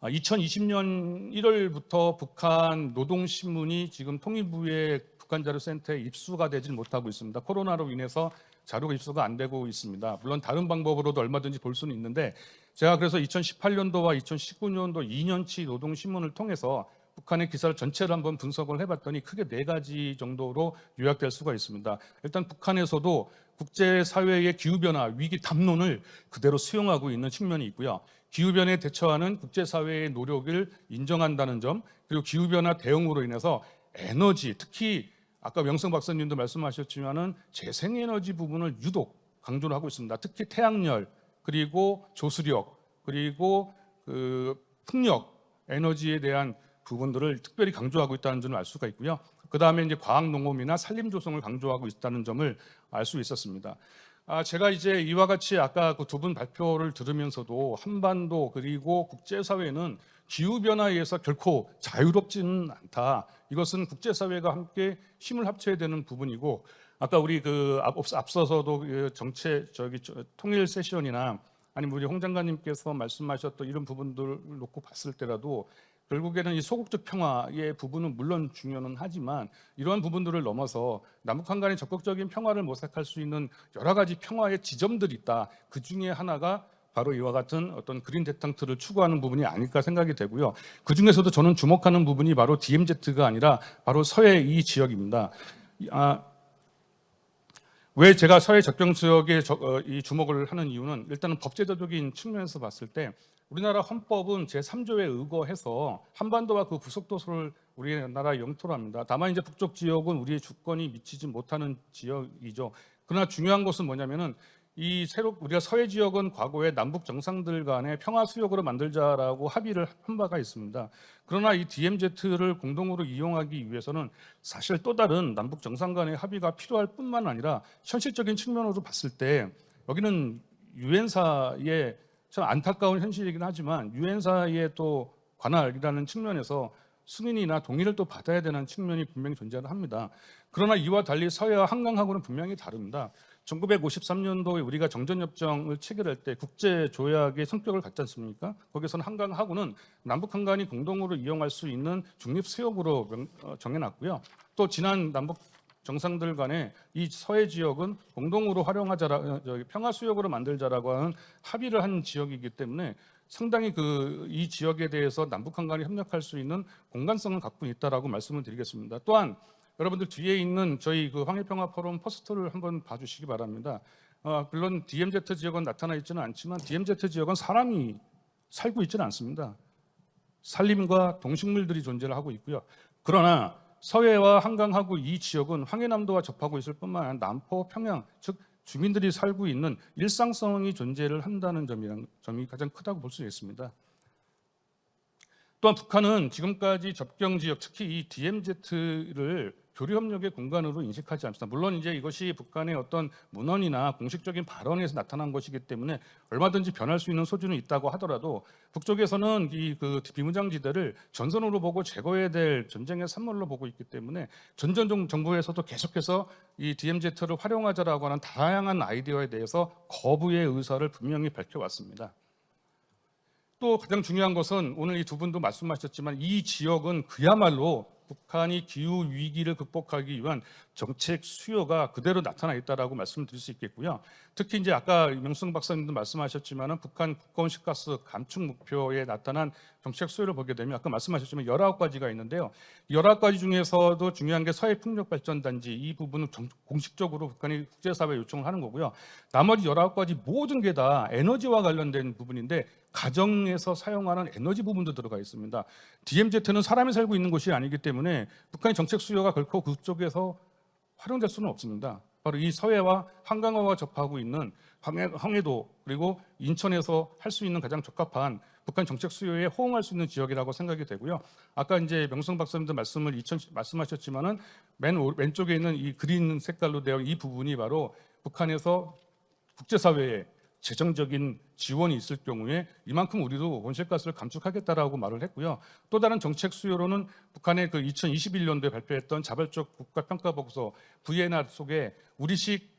2020년 1월부터 북한 노동신문이 지금 통일부의 북한자료센터에 입수가 되질 못하고 있습니다. 코로나로 인해서 자료가 입수가 안 되고 있습니다. 물론 다른 방법으로도 얼마든지 볼 수는 있는데 제가 그래서 2018년도와 2019년도 2년치 노동신문을 통해서 북한의 기사를 전체를 한번 분석을 해봤더니 크게 4가지 정도로 요약될 수가 있습니다. 일단 북한에서도 국제사회의 기후변화, 위기 담론을 그대로 수용하고 있는 측면이 있고요. 기후변화에 대처하는 국제사회의 노력을 인정한다는 점, 그리고 기후변화 대응으로 인해서 에너지, 특히 아까 명성 박사님도 말씀하셨지만은 재생에너지 부분을 유독 강조를 하고 있습니다. 특히 태양열, 그리고 조수력, 그리고 풍력 에너지에 대한 부분들을 특별히 강조하고 있다는 점을 알 수가 있고요. 그 다음에 이제 과학농업이나 산림조성을 강조하고 있다는 점을 알 수 있었습니다. 제가 이제 이와 같이 아까 그 2분 발표를 들으면서도 한반도 그리고 국제사회는 기후변화에 의해서 결코 자유롭지는 않다. 이것은 국제사회가 함께 힘을 합쳐야 되는 부분이고, 아까 우리 앞서서도 통일 세션이나 아니면 우리 홍 장관님께서 말씀하셨던 이런 부분들을 놓고 봤을 때라도 결국에는 이 소극적 평화의 부분은 물론 중요는 하지만 이러한 부분들을 넘어서 남북한 간의 적극적인 평화를 모색할 수 있는 여러 가지 평화의 지점들이 있다. 그 중에 하나가 바로 이와 같은 어떤 그린 대탕트를 추구하는 부분이 아닐까 생각이 되고요. 그 중에서도 저는 주목하는 부분이 바로 DMZ가 아니라 바로 서해 이 지역입니다. 왜 제가 서해 접경 지역에 이 주목을 하는 이유는 일단은 법제도적인 측면에서 봤을 때 우리나라 헌법은 제3조에 의거해서 한반도와 그 부속도서를 우리나라 영토로 합니다. 다만 이제 북쪽 지역은 우리의 주권이 미치지 못하는 지역이죠. 그러나 중요한 것은 뭐냐면은 우리가 서해 지역은 과거에 남북 정상들 간의 평화 수역으로 만들자라고 합의를 한 바가 있습니다. 그러나 이 DMZ를 공동으로 이용하기 위해서는 사실 또 다른 남북 정상 간의 합의가 필요할 뿐만 아니라 현실적인 측면으로 봤을 때 여기는 유엔사의 참 안타까운 현실이긴 하지만 유엔사의 또 관할이라는 측면에서 승인이나 동의를 또 받아야 되는 측면이 분명히 존재를 합니다. 그러나 이와 달리 서해와 한강하고는 분명히 다릅니다. 1953년도에 우리가 정전협정을 체결할 때 국제조약의 성격을 갖지 않습니까? 거기서는 한강하고는 남북 한강이 공동으로 이용할 수 있는 중립수역으로 정해놨고요. 또 지난 남북 정상들 간에 이 서해 지역은 공동으로 평화수역으로 만들자라고 하는 합의를 한 지역이기 때문에 상당히 이 지역에 대해서 남북 한간이 협력할 수 있는 공간성을 갖고 있다라고 말씀을 드리겠습니다. 또한 여러분들 뒤에 있는 저희 황해평화 포럼 포스터를 한번 봐주시기 바랍니다. 물론 DMZ 지역은 나타나 있지는 않지만 DMZ 지역은 사람이 살고 있지는 않습니다. 산림과 동식물들이 존재를 하고 있고요. 그러나 서해와 한강하고 이 지역은 황해남도와 접하고 있을 뿐만 아니라 남포, 평양, 즉 주민들이 살고 있는 일상성이 존재를 한다는 점이 가장 크다고 볼 수 있습니다. 또한 북한은 지금까지 접경 지역, 특히 이 DMZ를 교류협력의 공간으로 인식하지 않습니다. 물론 이제 이것이 북한의 어떤 문헌이나 공식적인 발언에서 나타난 것이기 때문에 얼마든지 변할 수 있는 소지는 있다고 하더라도 북쪽에서는 그 비무장지대를 전선으로 보고 제거해야 될 전쟁의 산물로 보고 있기 때문에 전전 정부에서도 계속해서 이 DMZ를 활용하자라고 하는 다양한 아이디어에 대해서 거부의 의사를 분명히 밝혀왔습니다. 또 가장 중요한 것은 오늘 이 2분도 말씀하셨지만 이 지역은 그야말로 북한이 기후 위기를 극복하기 위한 정책 수요가 그대로 나타나 있다라고 말씀드릴 수 있겠고요. 특히 이제 아까 명승 박사님도 말씀하셨지만은 북한 국가온실가스 감축 목표에 나타난 정책 수요를 보게 되면 아까 말씀하셨지만 19가지가 있는데요. 19가지 중에서도 중요한 게 서해 풍력 발전 단지 이 부분은 공식적으로 북한이 국제사회에 요청을 하는 거고요. 나머지 19가지 모든 게 다 에너지와 관련된 부분인데 가정에서 사용하는 에너지 부분도 들어가 있습니다. DMZ는 사람이 살고 있는 곳이 아니기 때문에 북한의 정책 수요가 결코 그쪽에서 활용될 수는 없습니다. 바로 이 서해와 한강화와 접하고 있는 황해도 그리고 인천에서 할 수 있는 가장 적합한 북한 정책 수요에 호응할 수 있는 지역이라고 생각이 되고요. 아까 이제 명성 박사님도 말씀하셨지만은 맨 왼쪽에 있는 이 그린 색깔로 되어 이 부분이 바로 북한에서 국제사회에 재정적인 지원이 있을 경우에 이만큼 우리도 온실가스를 감축하겠다라고 말을 했고요. 또 다른 정책 수요로는 북한의 그 2021년도에 발표했던 자발적 국가평가보고서 VNR 속에 우리식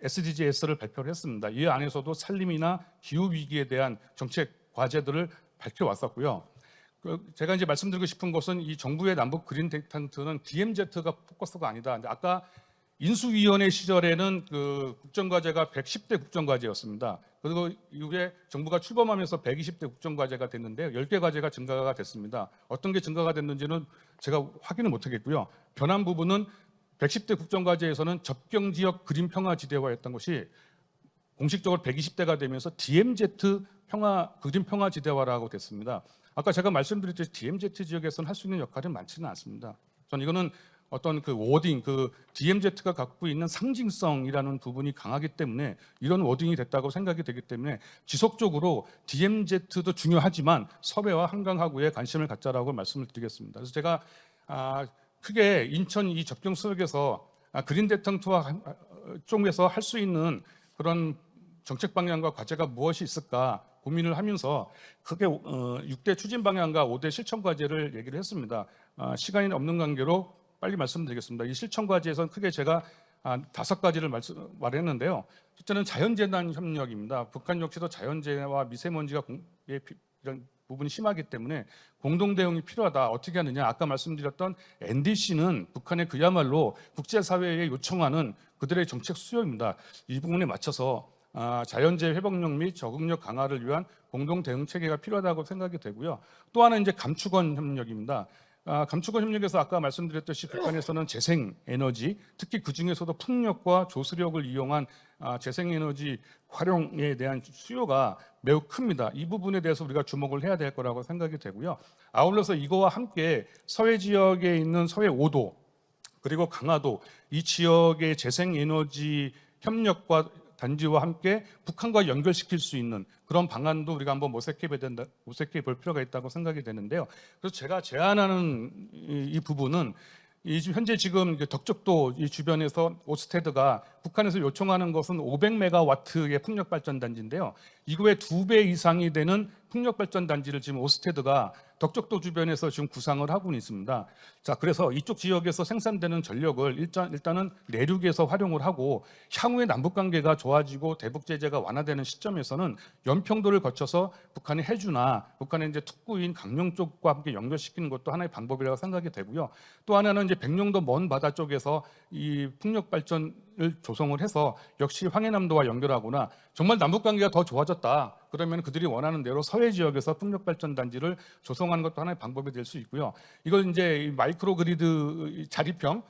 SDGs를 발표를 했습니다. 이 안에서도 산림이나 기후 위기에 대한 정책 과제들을 밝혀왔었고요. 제가 이제 말씀드리고 싶은 것은 이 정부의 남북 그린 대탕트는 DMZ가 포커스가 아니다. 아까 인수위원회 시절에는 그 국정과제가 110대 국정과제였습니다. 그리고 이후에 정부가 출범하면서 120대 국정과제가 됐는데요. 10개 과제가 증가가 됐습니다. 어떤 게 증가가 됐는지는 제가 확인을 못하겠고요. 변한 부분은 110대 국정과제에서는 접경지역 그린평화지대화였던 것이 공식적으로 120대가 되면서 DMZ 그린평화지대화라고 됐습니다. 아까 제가 말씀드렸듯이 DMZ 지역에서는 할 수 있는 역할은 많지는 않습니다. 저는 이거는 어떤 그 워딩, 그 DMZ가 갖고 있는 상징성이라는 부분이 강하기 때문에 이런 워딩이 됐다고 생각이 되기 때문에 지속적으로 DMZ도 중요하지만 서해와 한강하구에 관심을 갖자라고 말씀을 드리겠습니다. 그래서 제가 크게 인천 이 접경수역에서 그린 대탕투와 쪽에서 할 수 있는 그런 정책 방향과 과제가 무엇이 있을까 고민을 하면서 크게 6대 추진 방향과 5대 실천 과제를 얘기를 했습니다. 시간이 없는 관계로 빨리 말씀드리겠습니다. 이 실천 과제에서는 크게 제가 5가지를 말했는데요. 첫째는 자연재난 협력입니다. 북한 역시도 자연재해와 미세먼지가 이런 부분이 심하기 때문에 공동 대응이 필요하다. 어떻게 하느냐? 아까 말씀드렸던 NDC는 북한의 그야말로 국제사회에 요청하는 그들의 정책 수요입니다. 이 부분에 맞춰서 자연재해 회복력 및 적응력 강화를 위한 공동 대응 체계가 필요하다고 생각이 되고요. 또 하나 이제 감축원 협력입니다. 감축원 협력에서 아까 말씀드렸듯이 북한에서는 재생에너지, 특히 그 중에서도 풍력과 조수력을 이용한 재생에너지 활용에 대한 수요가 매우 큽니다. 이 부분에 대해서 우리가 주목을 해야 될 거라고 생각이 되고요. 아울러서 이거와 함께 서해 지역에 있는 서해 5도 그리고 강화도 이 지역의 재생에너지 협력과 단지와 함께 북한과 연결시킬 수 있는 그런 방안도 우리가 한번 모색해 볼 필요가 있다고 생각이 되는데요. 그래서 제가 제안하는 이 부분은 현재 지금 덕적도 이 주변에서 오스테드가 북한에서 요청하는 것은 500메가와트의 풍력 발전 단지인데요. 이거의 2배 이상이 되는 풍력 발전 단지를 지금 오스테드가 덕적도 주변에서 지금 구상을 하고 있습니다. 자, 그래서 이쪽 지역에서 생산되는 전력을 일단은 내륙에서 활용을 하고 향후에 남북 관계가 좋아지고 대북 제재가 완화되는 시점에서는 연평도를 거쳐서 북한의 해주나 북한의 이제 특구인 강령 쪽과 함께 연결시키는 것도 하나의 방법이라고 생각이 되고요. 또 하나는 이제 백령도 먼 바다 쪽에서 이 풍력 발전을 조성을 해서 역시 황해남도와 연결하거나 정말 남북 관계가 더 좋아졌다. 그러면 그들이 원하는 대로 서해 지역에서 풍력 발전 단지를 조성하는 것도 하나의 방법이 될 수 있고요. 이걸 이제 마이크로 그리드 자립형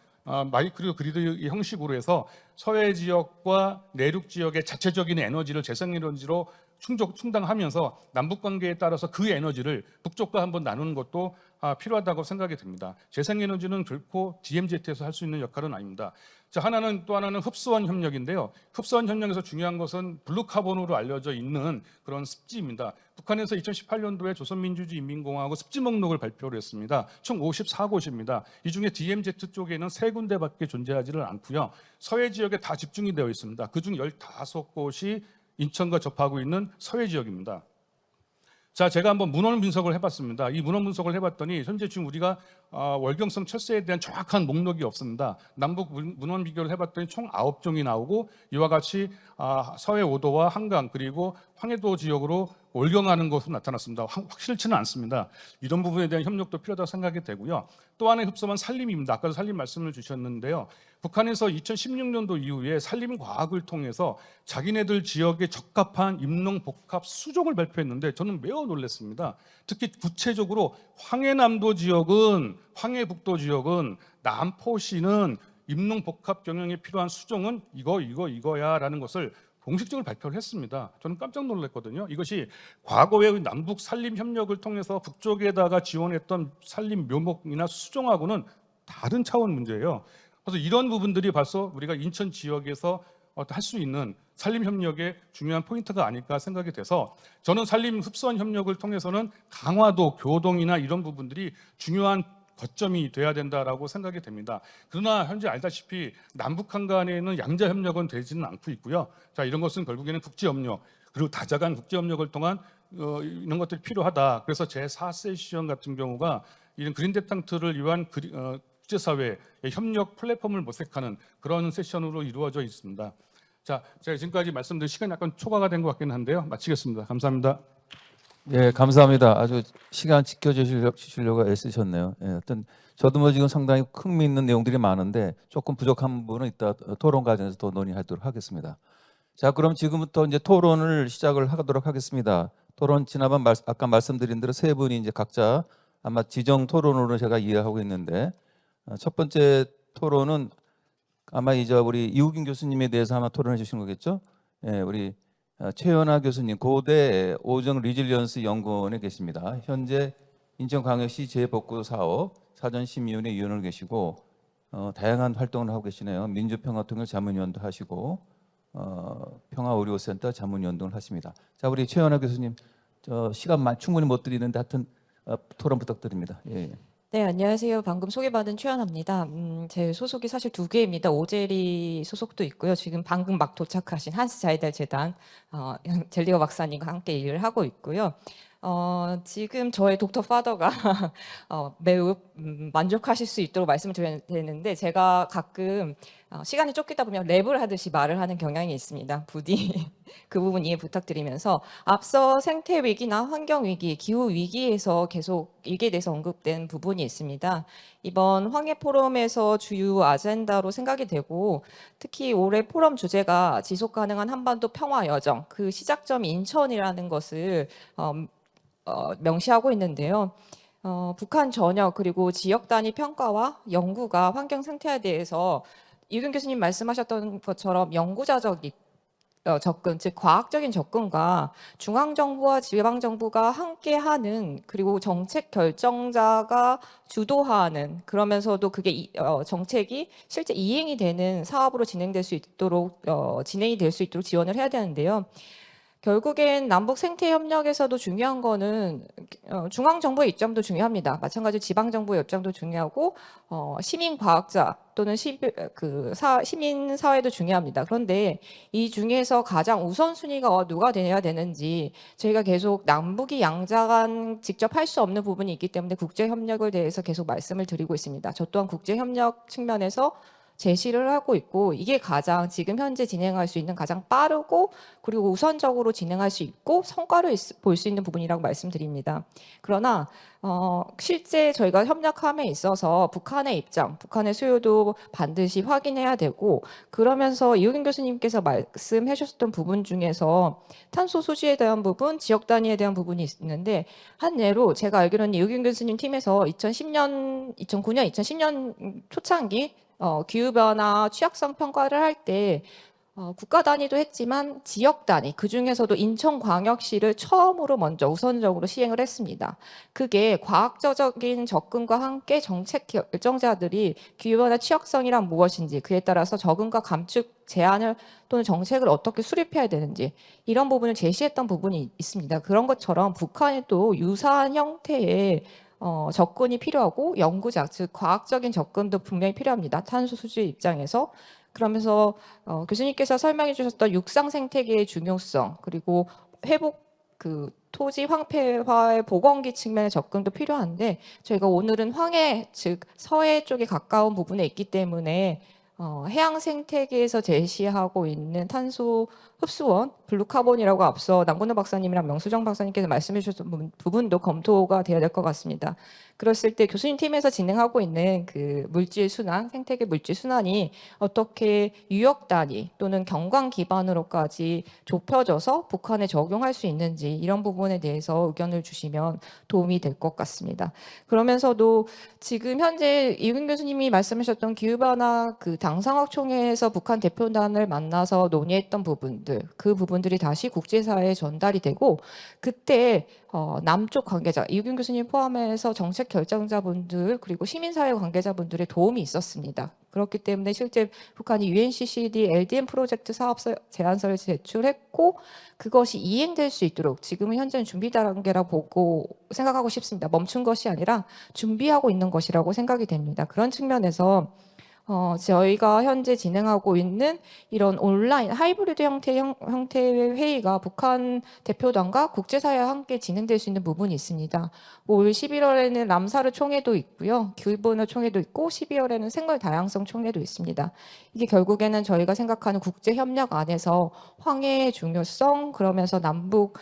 마이크로 그리드 형식으로 해서 서해 지역과 내륙 지역의 자체적인 에너지를 재생에너지로 충당하면서 남북 관계에 따라서 그 에너지를 북쪽과 한번 나누는 것도 필요하다고 생각이 됩니다. 재생에너지는 결코 DMZ에서 할 수 있는 역할은 아닙니다. 자, 또 하나는 흡수원 협력인데요. 흡수원 협력에서 중요한 것은 블루카본으로 알려져 있는 그런 습지입니다. 북한에서 2018년도에 조선민주주의인민공화국 습지 목록을 발표를 했습니다. 총 54곳입니다. 이 중에 DMZ 쪽에는 3군데밖에 존재하지를 않고요. 서해 지역에 다 집중이 되어 있습니다. 그중 15곳이 인천과 접하고 있는 서해 지역입니다. 자, 제가 한번 문헌 분석을 해봤습니다. 이 문헌 분석을 해봤더니 현재 지금 우리가 월경성 철새에 대한 정확한 목록이 없습니다. 남북 문헌 비교를 해봤더니 총 9종이 나오고 이와 같이 서해 5도와 한강 그리고 황해도 지역으로 월경하는 것으로 나타났습니다. 확실치는 않습니다. 이런 부분에 대한 협력도 필요하다고 생각이 되고요. 또 하나의 흡수만 산림입니다. 아까도 산림 말씀을 주셨는데요. 북한에서 2016년도 이후에 산림과학을 통해서 자기네들 지역에 적합한 임농복합 수종을 발표했는데 저는 매우 놀랐습니다. 특히 구체적으로 황해남도 지역은 황해북도 지역은 남포시는 임농복합 경영에 필요한 수종은 이거야라는 것을 공식적으로 발표를 했습니다. 저는 깜짝 놀랐거든요. 이것이 과거의 남북 산림 협력을 통해서 북쪽에다가 지원했던 산림 묘목이나 수종하고는 다른 차원 문제예요. 그래서 이런 부분들이 벌써 우리가 인천 지역에서 할 수 있는 산림 협력의 중요한 포인트가 아닐까 생각이 돼서 저는 산림 흡수원 협력을 통해서는 강화도, 교동이나 이런 부분들이 중요한 거점이 돼야 된다라고 생각이 됩니다. 그러나 현재 알다시피 남북한 간에는 양자 협력은 되지는 않고 있고요. 자, 이런 것은 결국에는 국제협력 그리고 다자간 국제협력을 통한 이런 것들이 필요하다. 그래서 제4세션 같은 경우가 이런 그린 대탕트를 위한 국제사회의 협력 플랫폼을 모색하는 그런 세션으로 이루어져 있습니다. 자, 제가 지금까지 말씀드린 시간이 약간 초과가 된 것 같긴 한데요. 마치겠습니다. 감사합니다. 예, 감사합니다. 아주 시간 지켜주시려고 애쓰셨네요. 예, 어떤 저도 뭐 지금 상당히 흥미있는 내용들이 많은데 조금 부족한 부분은 이따 토론 과정에서 더 논의하도록 하겠습니다. 자, 그럼 지금부터 이제 토론을 시작을 하도록 하겠습니다. 토론 지난번 아까 말씀드린 대로 세 분이 이제 각자 아마 지정 토론으로 제가 이해하고 있는데 첫 번째 토론은 아마 이제 우리 이우균 교수님에 대해서 아마 토론해 주신 거겠죠? 예, 우리 최연아 교수님 고대 오정 리질리언스 연구원에 계십니다. 현재 인천광역시 재복구 사업 사전심의위원회 위원으로 계시고 다양한 활동을 하고 계시네요. 민주평화통일 자문위원도 하시고 평화의료센터 자문위원도 하십니다. 자, 우리 최연아 교수님 시간 충분히 못 드리는데 하여튼 토론 부탁드립니다. 예. 네, 안녕하세요. 방금 소개받은 최연아입니다. 제 소속이 사실 두 개입니다. 오제리 소속도 있고요. 지금 방금 막 도착하신 한스 자이달 재단 젤리거 박사님과 함께 일을 하고 있고요. 지금 저의 독터 파더가 매우 만족하실 수 있도록 말씀을 드려야 되는데 제가 가끔 시간이 쫓기다 보면 랩을 하듯이 말을 하는 경향이 있습니다. 부디 그 부분 이해 부탁드리면서 앞서 생태 위기나 환경 위기, 기후 위기에서 계속 이게 대해서 언급된 부분이 있습니다. 이번 황해 포럼에서 주요 아젠다로 생각이 되고 특히 올해 포럼 주제가 지속 가능한 한반도 평화 여정, 그 시작점이 인천이라는 것을 명시하고 있는데요. 북한 전역 그리고 지역 단위 평가와 연구가 환경 생태에 대해서 이윤 교수님 말씀하셨던 것처럼 연구자적 접근, 즉 과학적인 접근과 중앙정부와 지방정부가 함께하는 그리고 정책 결정자가 주도하는 그러면서도 그게 정책이 실제 이행이 되는 사업으로 진행될 수 있도록 진행이 될 수 있도록 지원을 해야 되는데요. 결국엔 남북 생태 협력에서도 중요한 거는 중앙 정부의 입장도 중요합니다. 마찬가지로 지방 정부의 입장도 중요하고 시민 과학자 또는 시민 사회도 중요합니다. 그런데 이 중에서 가장 우선순위가 누가 돼야 되는지 저희가 계속 남북이 양자간 직접 할 수 없는 부분이 있기 때문에 국제 협력에 대해서 계속 말씀을 드리고 있습니다. 저 또한 국제 협력 측면에서 제시를 하고 있고 이게 가장 지금 현재 진행할 수 있는 가장 빠르고 그리고 우선적으로 진행할 수 있고 성과를 볼 수 있는 부분이라고 말씀드립니다. 그러나 실제 저희가 협력함에 있어서 북한의 입장, 북한의 수요도 반드시 확인해야 되고 그러면서 이우균 교수님께서 말씀해 주셨던 부분 중에서 탄소 수지에 대한 부분, 지역 단위에 대한 부분이 있는데 한 예로 제가 알기로는 이우균 교수님 팀에서 2009년, 2010년 초창기 기후변화 취약성 평가를 할 때 국가 단위도 했지만 지역 단위, 그중에서도 인천광역시를 처음으로 먼저 우선적으로 시행을 했습니다. 그게 과학적인 접근과 함께 정책 결정자들이 기후변화 취약성이란 무엇인지 그에 따라서 적응과 감축 제한을 또는 정책을 어떻게 수립해야 되는지 이런 부분을 제시했던 부분이 있습니다. 그런 것처럼 북한이 또 유사한 형태의 접근이 필요하고 연구자, 즉 과학적인 접근도 분명히 필요합니다. 탄소 수지 입장에서. 그러면서 교수님께서 설명해 주셨던 육상 생태계의 중요성 그리고 회복 토지 황폐화의 보건기 측면의 접근도 필요한데 저희가 오늘은 황해 즉 서해 쪽에 가까운 부분에 있기 때문에 해양 생태계에서 제시하고 있는 탄소 흡수원, 블루카본이라고 앞서 남건호 박사님이랑 명수정 박사님께서 말씀해 주셨던 부분도 검토가 되어야 될 것 같습니다. 그랬을 때 교수님 팀에서 진행하고 있는 그 물질 순환, 생태계 물질 순환이 어떻게 유역 단위 또는 경관 기반으로까지 좁혀져서 북한에 적용할 수 있는지 이런 부분에 대해서 의견을 주시면 도움이 될 것 같습니다. 그러면서도 지금 현재 이윤 교수님이 말씀하셨던 기후변화 그 당상학 총회에서 북한 대표단을 만나서 논의했던 부분들, 그 부분들이 다시 국제사회에 전달이 되고 그때 남쪽 관계자, 이윤 교수님 포함해서 정책 결정자분들 그리고 시민사회 관계자분들의 도움이 있었습니다. 그렇기 때문에 실제 북한이 UNCCD LDM 프로젝트 사업서 제안서를 제출했고 그것이 이행될 수 있도록 지금은 현재는 준비 단계라고 보고 생각하고 싶습니다. 멈춘 것이 아니라 준비하고 있는 것이라고 생각이 됩니다. 그런 측면에서 저희가 현재 진행하고 있는 이런 온라인 하이브리드 형태의 회의가 북한 대표단과 국제사회와 함께 진행될 수 있는 부분이 있습니다. 올 11월에는 람사르 총회도 있고요. 기후변화 총회도 있고 12월에는 생물 다양성 총회도 있습니다. 이게 결국에는 저희가 생각하는 국제협력 안에서 황해의 중요성 그러면서 남북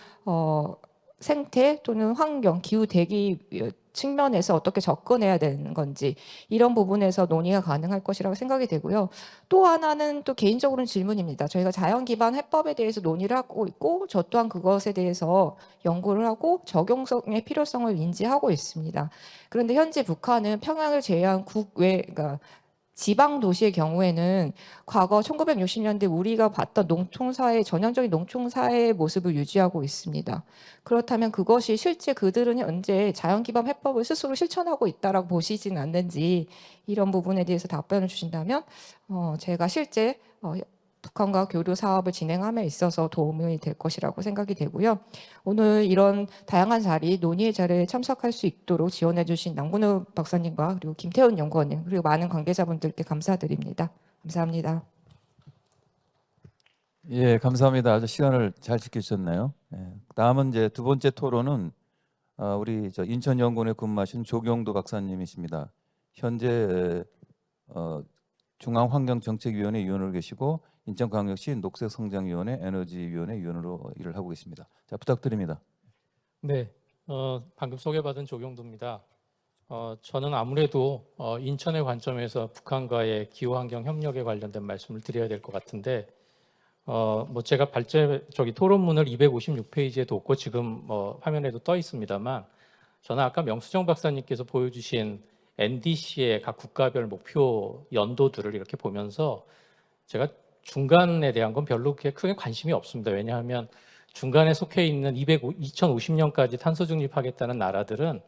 생태 또는 환경, 기후 대기 측면에서 어떻게 접근해야 되는 건지 이런 부분에서 논의가 가능할 것이라고 생각이 되고요. 또 하나는 또 개인적으로는 질문입니다. 저희가 자연 기반 해법에 대해서 논의를 하고 있고 저 또한 그것에 대해서 연구를 하고 적용성의 필요성을 인지하고 있습니다. 그런데 현재 북한은 평양을 제외한 국외, 그러니까 지방 도시의 경우에는 과거 1960년대 우리가 봤던 농촌사회, 전형적인 농촌사회의 모습을 유지하고 있습니다. 그렇다면 그것이 실제 그들은 현재 자연기반 해법을 스스로 실천하고 있다라고 보시진 않는지 이런 부분에 대해서 답변을 주신다면 제가 실제 북한과 교류 사업을 진행함에 있어서 도움이 될 것이라고 생각이 되고요. 오늘 이런 다양한 자리, 논의의 자리에 참석할 수 있도록 지원해 주신 남근호 박사님과 그리고 김태훈 연구원님 그리고 많은 관계자분들께 감사드립니다. 감사합니다. 예, 감사합니다. 아주 시간을 잘 지켜주셨나요? 예. 다음은 이제 두 번째 토론은 우리 인천연구원에 근무하신 조경도 박사님이십니다. 현재 중앙환경정책위원회 위원으로 계시고 인천광역시 녹색성장위원회 에너지위원회 위원으로 일을 하고 계십니다. 자, 부탁드립니다. 네, 방금 소개받은 조경도입니다. 저는 아무래도 인천의 관점에서 북한과의 기후환경 협력에 관련된 말씀을 드려야 될 것 같은데, 뭐 제가 토론문을 256페이지에 뒀고 지금 화면에도 떠 있습니다만, 저는 아까 명수정 박사님께서 보여주신 NDC의 각 국가별 목표 연도들을 이렇게 보면서 제가 중간에 대한 건 별로 그렇게 크게 관심이 없습니다. 왜냐하면 중간에 속해 있는 2050년까지 탄소 중립하겠다는 나라들은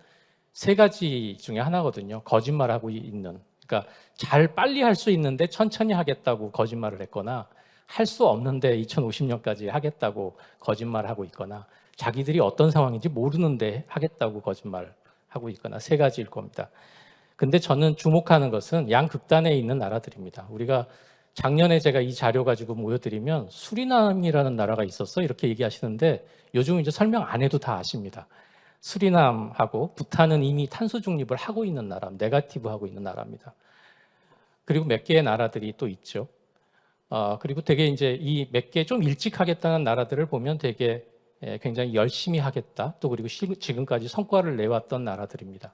세 가지 중에 하나거든요. 거짓말하고 있는. 그러니까 잘 빨리 할 수 있는데 천천히 하겠다고 거짓말을 했거나 할 수 없는데 2050년까지 하겠다고 거짓말하고 있거나 자기들이 어떤 상황인지 모르는데 하겠다고 거짓말하고 있거나 세 가지일 겁니다. 근데 저는 주목하는 것은 양극단에 있는 나라들입니다. 우리가 작년에 제가 이 자료 가지고 모여드리면 수리남이라는 나라가 있었어 이렇게 얘기하시는데 요즘 이제 설명 안 해도 다 아십니다. 수리남하고 부탄은 이미 탄소 중립을 하고 있는 나라, 네거티브 하고 있는 나라입니다. 그리고 몇 개의 나라들이 또 있죠. 그리고 되게 이제 이 몇 개 좀 일찍 하겠다는 나라들을 보면 되게 굉장히 열심히 하겠다. 또 그리고 지금까지 성과를 내왔던 나라들입니다.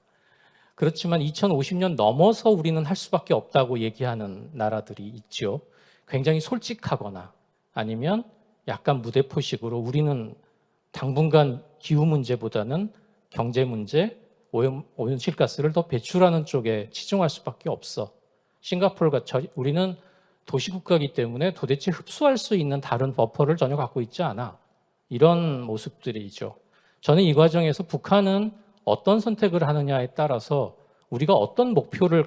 그렇지만 2050년 넘어서 우리는 할 수밖에 없다고 얘기하는 나라들이 있죠. 굉장히 솔직하거나 아니면 약간 무대포식으로 우리는 당분간 기후 문제보다는 경제 문제, 오염실가스를 더 배출하는 쪽에 치중할 수밖에 없어. 싱가포르같이 우리는 도시국가이기 때문에 도대체 흡수할 수 있는 다른 버퍼를 전혀 갖고 있지 않아. 이런 모습들이죠. 저는 이 과정에서 북한은 어떤 선택을 하느냐에 따라서 우리가 어떤 목표를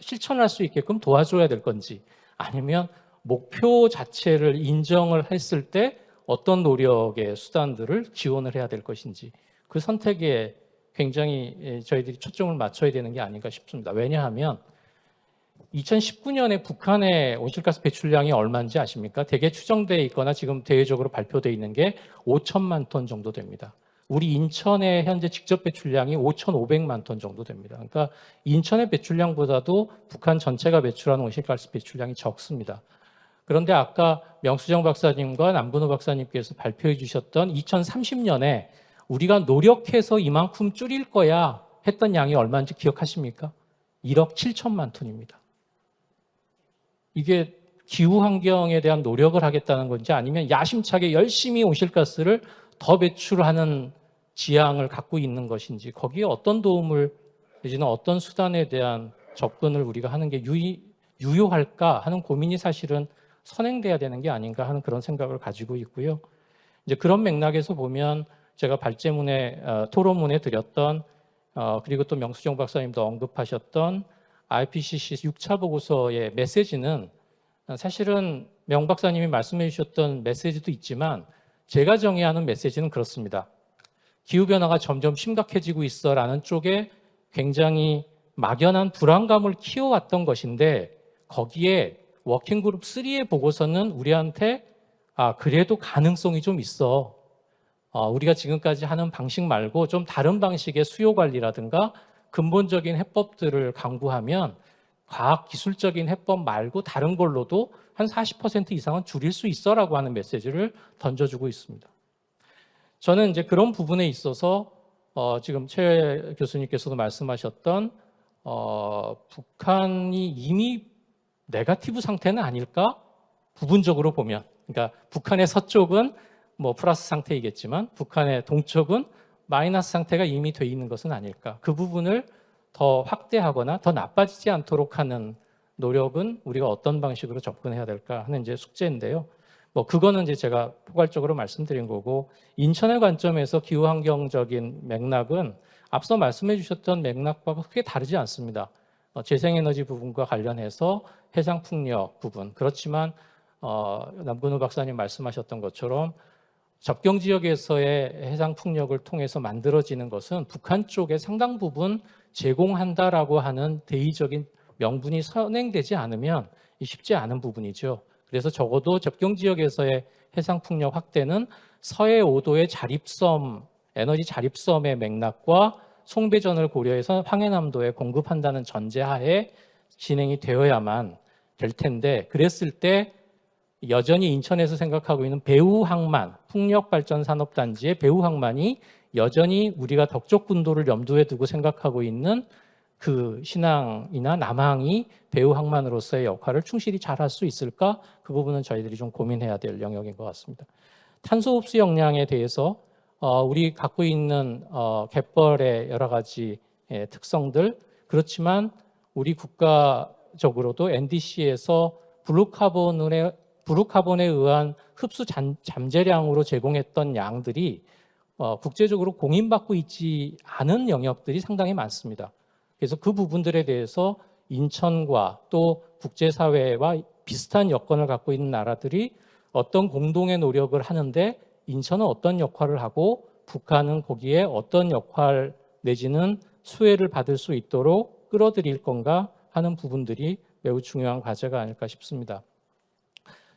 실천할 수 있게끔 도와줘야 될 건지 아니면 목표 자체를 인정을 했을 때 어떤 노력의 수단들을 지원을 해야 될 것인지 그 선택에 굉장히 저희들이 초점을 맞춰야 되는 게 아닌가 싶습니다. 왜냐하면 2019년에 북한의 온실가스 배출량이 얼마인지 아십니까? 대개 추정되어 있거나 지금 대외적으로 발표되어 있는 게 5천만 톤 정도 됩니다. 우리 인천의 현재 직접 배출량이 5,500만 톤 정도 됩니다. 그러니까 인천의 배출량보다도 북한 전체가 배출하는 온실가스 배출량이 적습니다. 그런데 아까 명수정 박사님과 남근호 박사님께서 발표해 주셨던 2030년에 우리가 노력해서 이만큼 줄일 거야 했던 양이 얼마인지 기억하십니까? 1억 7천만 톤입니다. 이게 기후 환경에 대한 노력을 하겠다는 건지 아니면 야심차게 열심히 온실가스를 더 배출하는 지향을 갖고 있는 것인지 거기에 어떤 도움을 내지는 어떤 수단에 대한 접근을 우리가 하는 게 유효할까 하는 고민이 사실은 선행돼야 되는 게 아닌가 하는 그런 생각을 가지고 있고요. 이제 그런 맥락에서 보면 제가 발제문에 토론문에 드렸던 그리고 또 명수정 박사님도 언급하셨던 IPCC 6차 보고서의 메시지는 사실은 명 박사님이 말씀해 주셨던 메시지도 있지만 제가 정의하는 메시지는 그렇습니다. 기후변화가 점점 심각해지고 있어라는 쪽에 굉장히 막연한 불안감을 키워왔던 것인데 거기에 워킹그룹 3의 보고서는 우리한테 그래도 가능성이 좀 있어. 우리가 지금까지 하는 방식 말고 좀 다른 방식의 수요 관리라든가 근본적인 해법들을 강구하면 과학기술적인 해법 말고 다른 걸로도 한 40% 이상은 줄일 수 있어라고 하는 메시지를 던져주고 있습니다. 저는 이제 그런 부분에 있어서 지금 최 교수님께서도 말씀하셨던 북한이 이미 네거티브 상태는 아닐까? 부분적으로 보면. 그러니까 북한의 서쪽은 뭐 플러스 상태이겠지만 북한의 동쪽은 마이너스 상태가 이미 돼 있는 것은 아닐까? 그 부분을 더 확대하거나 더 나빠지지 않도록 하는 노력은 우리가 어떤 방식으로 접근해야 될까 하는 이제 숙제인데요. 뭐 그거는 이제 제가 포괄적으로 말씀드린 거고, 인천의 관점에서 기후 환경적인 맥락은 앞서 말씀해 주셨던 맥락과 크게 다르지 않습니다. 재생에너지 부분과 관련해서 해상 풍력 부분, 그렇지만 남근우 박사님 말씀하셨던 것처럼 접경 지역에서의 해상 풍력을 통해서 만들어지는 것은 북한 쪽에 상당 부분 제공한다라고 하는 대의적인 명분이 선행되지 않으면 쉽지 않은 부분이죠. 그래서 적어도 접경 지역에서의 해상 풍력 확대는 서해 5도의 자립섬, 에너지 자립섬의 맥락과 송배전을 고려해서 황해남도에 공급한다는 전제하에 진행이 되어야만 될 텐데, 그랬을 때 여전히 인천에서 생각하고 있는 배후항만, 풍력발전산업단지의 배후항만이 여전히 우리가 덕적군도를 염두에 두고 생각하고 있는 그 신항이나 남항이 배후항만으로서의 역할을 충실히 잘할 수 있을까? 그 부분은 저희들이 좀 고민해야 될 영역인 것 같습니다. 탄소 흡수 역량에 대해서 우리 갖고 있는 갯벌의 여러 가지 특성들, 그렇지만 우리 국가적으로도 NDC에서 블루카본에 의한 흡수 잠재량으로 제공했던 양들이 국제적으로 공인받고 있지 않은 영역들이 상당히 많습니다. 그래서 그 부분들에 대해서 인천과 또 국제사회와 비슷한 여건을 갖고 있는 나라들이 어떤 공동의 노력을 하는데 인천은 어떤 역할을 하고 북한은 거기에 어떤 역할 내지는 수혜를 받을 수 있도록 끌어들일 건가 하는 부분들이 매우 중요한 과제가 아닐까 싶습니다.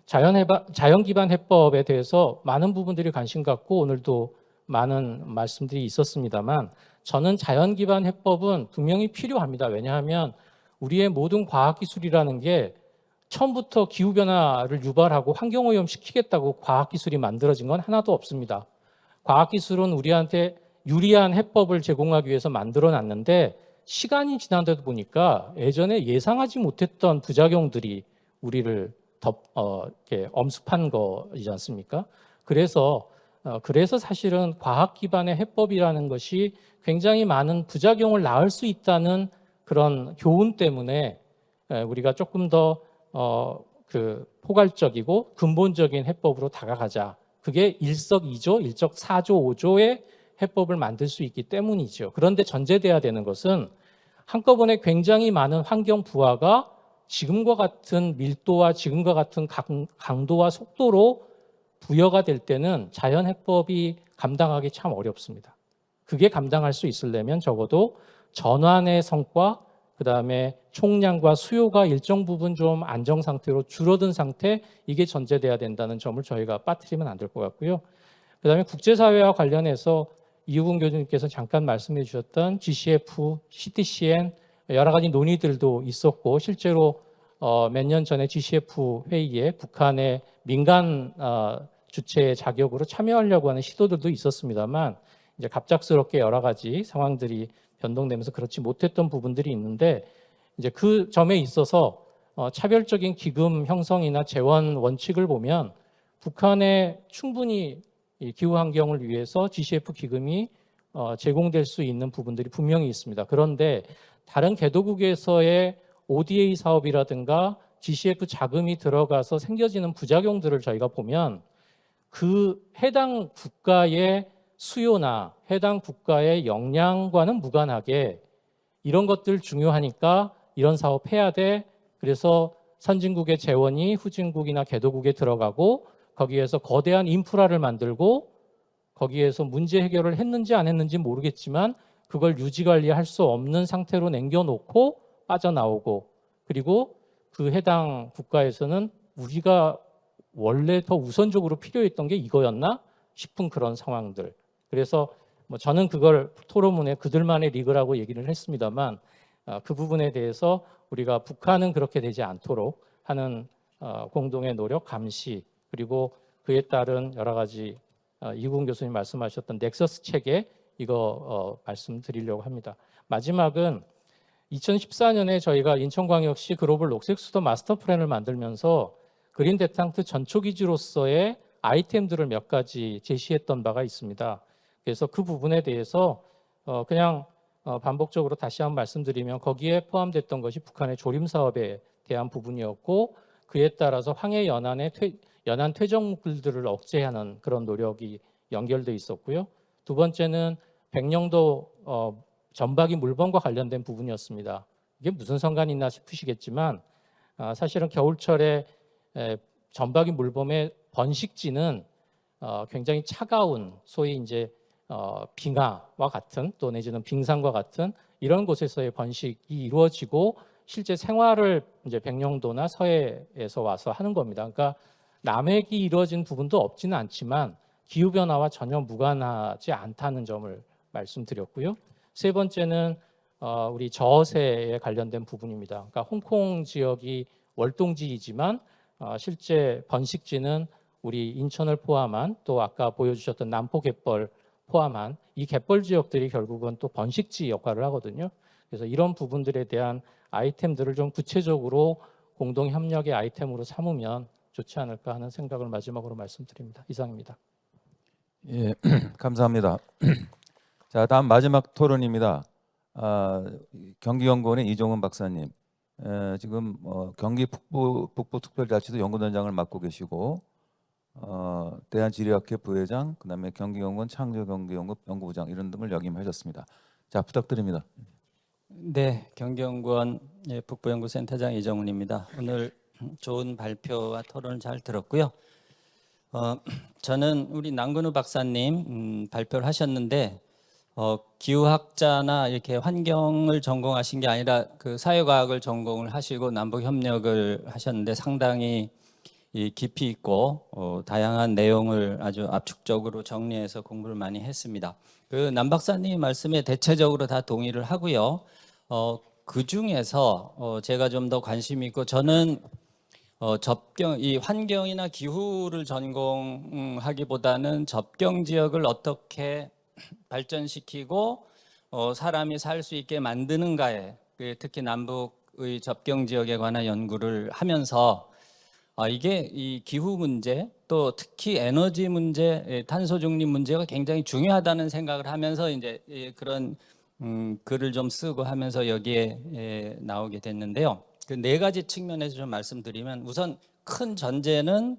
자연기반 해법에 대해서 많은 부분들이 관심 갖고 오늘도 많은 말씀들이 있었습니다만, 저는 자연기반 해법은 분명히 필요합니다. 왜냐하면 우리의 모든 과학기술이라는 게 처음부터 기후변화를 유발하고 환경오염시키겠다고 과학기술이 만들어진 건 하나도 없습니다. 과학기술은 우리한테 유리한 해법을 제공하기 위해서 만들어놨는데, 시간이 지난데도 보니까 예전에 예상하지 못했던 부작용들이 우리를 이렇게 엄습한 거이지 않습니까? 그래서 사실은 과학 기반의 해법이라는 것이 굉장히 많은 부작용을 낳을 수 있다는 그런 교훈 때문에 우리가 조금 더 포괄적이고 근본적인 해법으로 다가가자. 그게 일석이조, 일석사조, 5조의 해법을 만들 수 있기 때문이죠. 그런데 전제돼야 되는 것은 한꺼번에 굉장히 많은 환경 부하가 지금과 같은 밀도와 지금과 같은 강도와 속도로 부여가 될 때는 자연 해법이 감당하기 참 어렵습니다. 그게 감당할 수 있으려면 적어도 전환의 성과, 그다음에 총량과 수요가 일정 부분 좀 안정 상태로 줄어든 상태, 이게 전제돼야 된다는 점을 저희가 빠뜨리면 안 될 것 같고요. 그다음에 국제사회와 관련해서 이우근 교수님께서 잠깐 말씀해 주셨던 GCF, CTCN 여러 가지 논의들도 있었고, 실제로 몇 년 전에 GCF 회의에 북한의 민간 주체의 자격으로 참여하려고 하는 시도들도 있었습니다만, 이제 갑작스럽게 여러 가지 상황들이 변동되면서 그렇지 못했던 부분들이 있는데, 이제 그 점에 있어서 차별적인 기금 형성이나 재원 원칙을 보면 북한에 충분히 이 기후 환경을 위해서 GCF 기금이 제공될 수 있는 부분들이 분명히 있습니다. 그런데 다른 개도국에서의 ODA 사업이라든가 GCF 자금이 들어가서 생겨지는 부작용들을 저희가 보면 그 해당 국가의 수요나 해당 국가의 역량과는 무관하게 이런 것들 중요하니까 이런 사업 해야 돼. 그래서 선진국의 재원이 후진국이나 개도국에 들어가고 거기에서 거대한 인프라를 만들고 거기에서 문제 해결을 했는지 안 했는지 모르겠지만 그걸 유지 관리할 수 없는 상태로 남겨놓고 빠져나오고, 그리고 그 해당 국가에서는 우리가 원래 더 우선적으로 필요했던 게 이거였나 싶은 그런 상황들. 그래서 뭐 저는 그걸 토론문에 그들만의 리그라고 얘기를 했습니다만, 그 부분에 대해서 우리가 북한은 그렇게 되지 않도록 하는 공동의 노력, 감시, 그리고 그에 따른 여러 가지 이국훈 교수님 말씀하셨던 넥서스 체계 이거 말씀드리려고 합니다. 마지막은 2014년에 저희가 인천광역시 글로벌 녹색수도 마스터 플랜을 만들면서 그린 대탕트 전초기지로서의 아이템들을 몇 가지 제시했던 바가 있습니다. 그래서 그 부분에 대해서 그냥 반복적으로 다시 한번 말씀드리면 거기에 포함됐던 것이 북한의 조림 사업에 대한 부분이었고 그에 따라서 황해 연안 퇴적물들을 억제하는 그런 노력이 연결돼 있었고요. 두 번째는 백령도 전박이 물범과 관련된 부분이었습니다. 이게 무슨 상관이 있나 싶으시겠지만 사실은 겨울철에 전박이 물범의 번식지는 굉장히 차가운 소위 이제 빙하와 같은 또 내지는 빙산과 같은 이런 곳에서의 번식이 이루어지고 실제 생활을 이제 백령도나 서해에서 와서 하는 겁니다. 그러니까 남획이 이루어진 부분도 없지는 않지만 기후 변화와 전혀 무관하지 않다는 점을 말씀드렸고요. 세 번째는 우리 저어세에 관련된 부분입니다. 그러니까 홍콩 지역이 월동지이지만 실제 번식지는 우리 인천을 포함한 또 아까 보여주셨던 남포 갯벌 포함한 이 갯벌 지역들이 결국은 또 번식지 역할을 하거든요. 그래서 이런 부분들에 대한 아이템들을 좀 구체적으로 공동 협력의 아이템으로 삼으면 좋지 않을까 하는 생각을 마지막으로 말씀드립니다. 이상입니다. 예, 감사합니다. 자, 다음 마지막 토론입니다. 경기연구원의 이종훈 박사님, 지금 경기 북부특별자치도 연구단장을 맡고 계시고 대한지리학회 부회장, 그다음에 경기연구원 창조경제연구 연구부장 이런 등을 역임하셨습니다. 자, 부탁드립니다. 네, 경기연구원 북부연구센터장 이정훈입니다. 오늘 좋은 발표와 토론을 잘 들었고요. 저는 우리 남근우 박사님 발표를 하셨는데 기후학자나 이렇게 환경을 전공하신 게 아니라 그 사회과학을 전공을 하시고 남북협력을 하셨는데 상당히 깊이 있고 다양한 내용을 아주 압축적으로 정리해서 공부를 많이 했습니다. 그 남 박사님 말씀에 대체적으로 다 동의를 하고요. 그 중에서 제가 좀 더 관심이 있고 저는 이 환경이나 기후를 전공하기보다는 접경 지역을 어떻게 발전시키고 사람이 살 수 있게 만드는가에 특히 남북의 접경 지역에 관한 연구를 하면서 이게 이 기후 문제 또 특히 에너지 문제, 탄소 중립 문제가 굉장히 중요하다는 생각을 하면서 이제 그런 글을 좀 쓰고 하면서 여기에 나오게 됐는데요. 그 네 가지 측면에서 좀 말씀드리면 우선 큰 전제는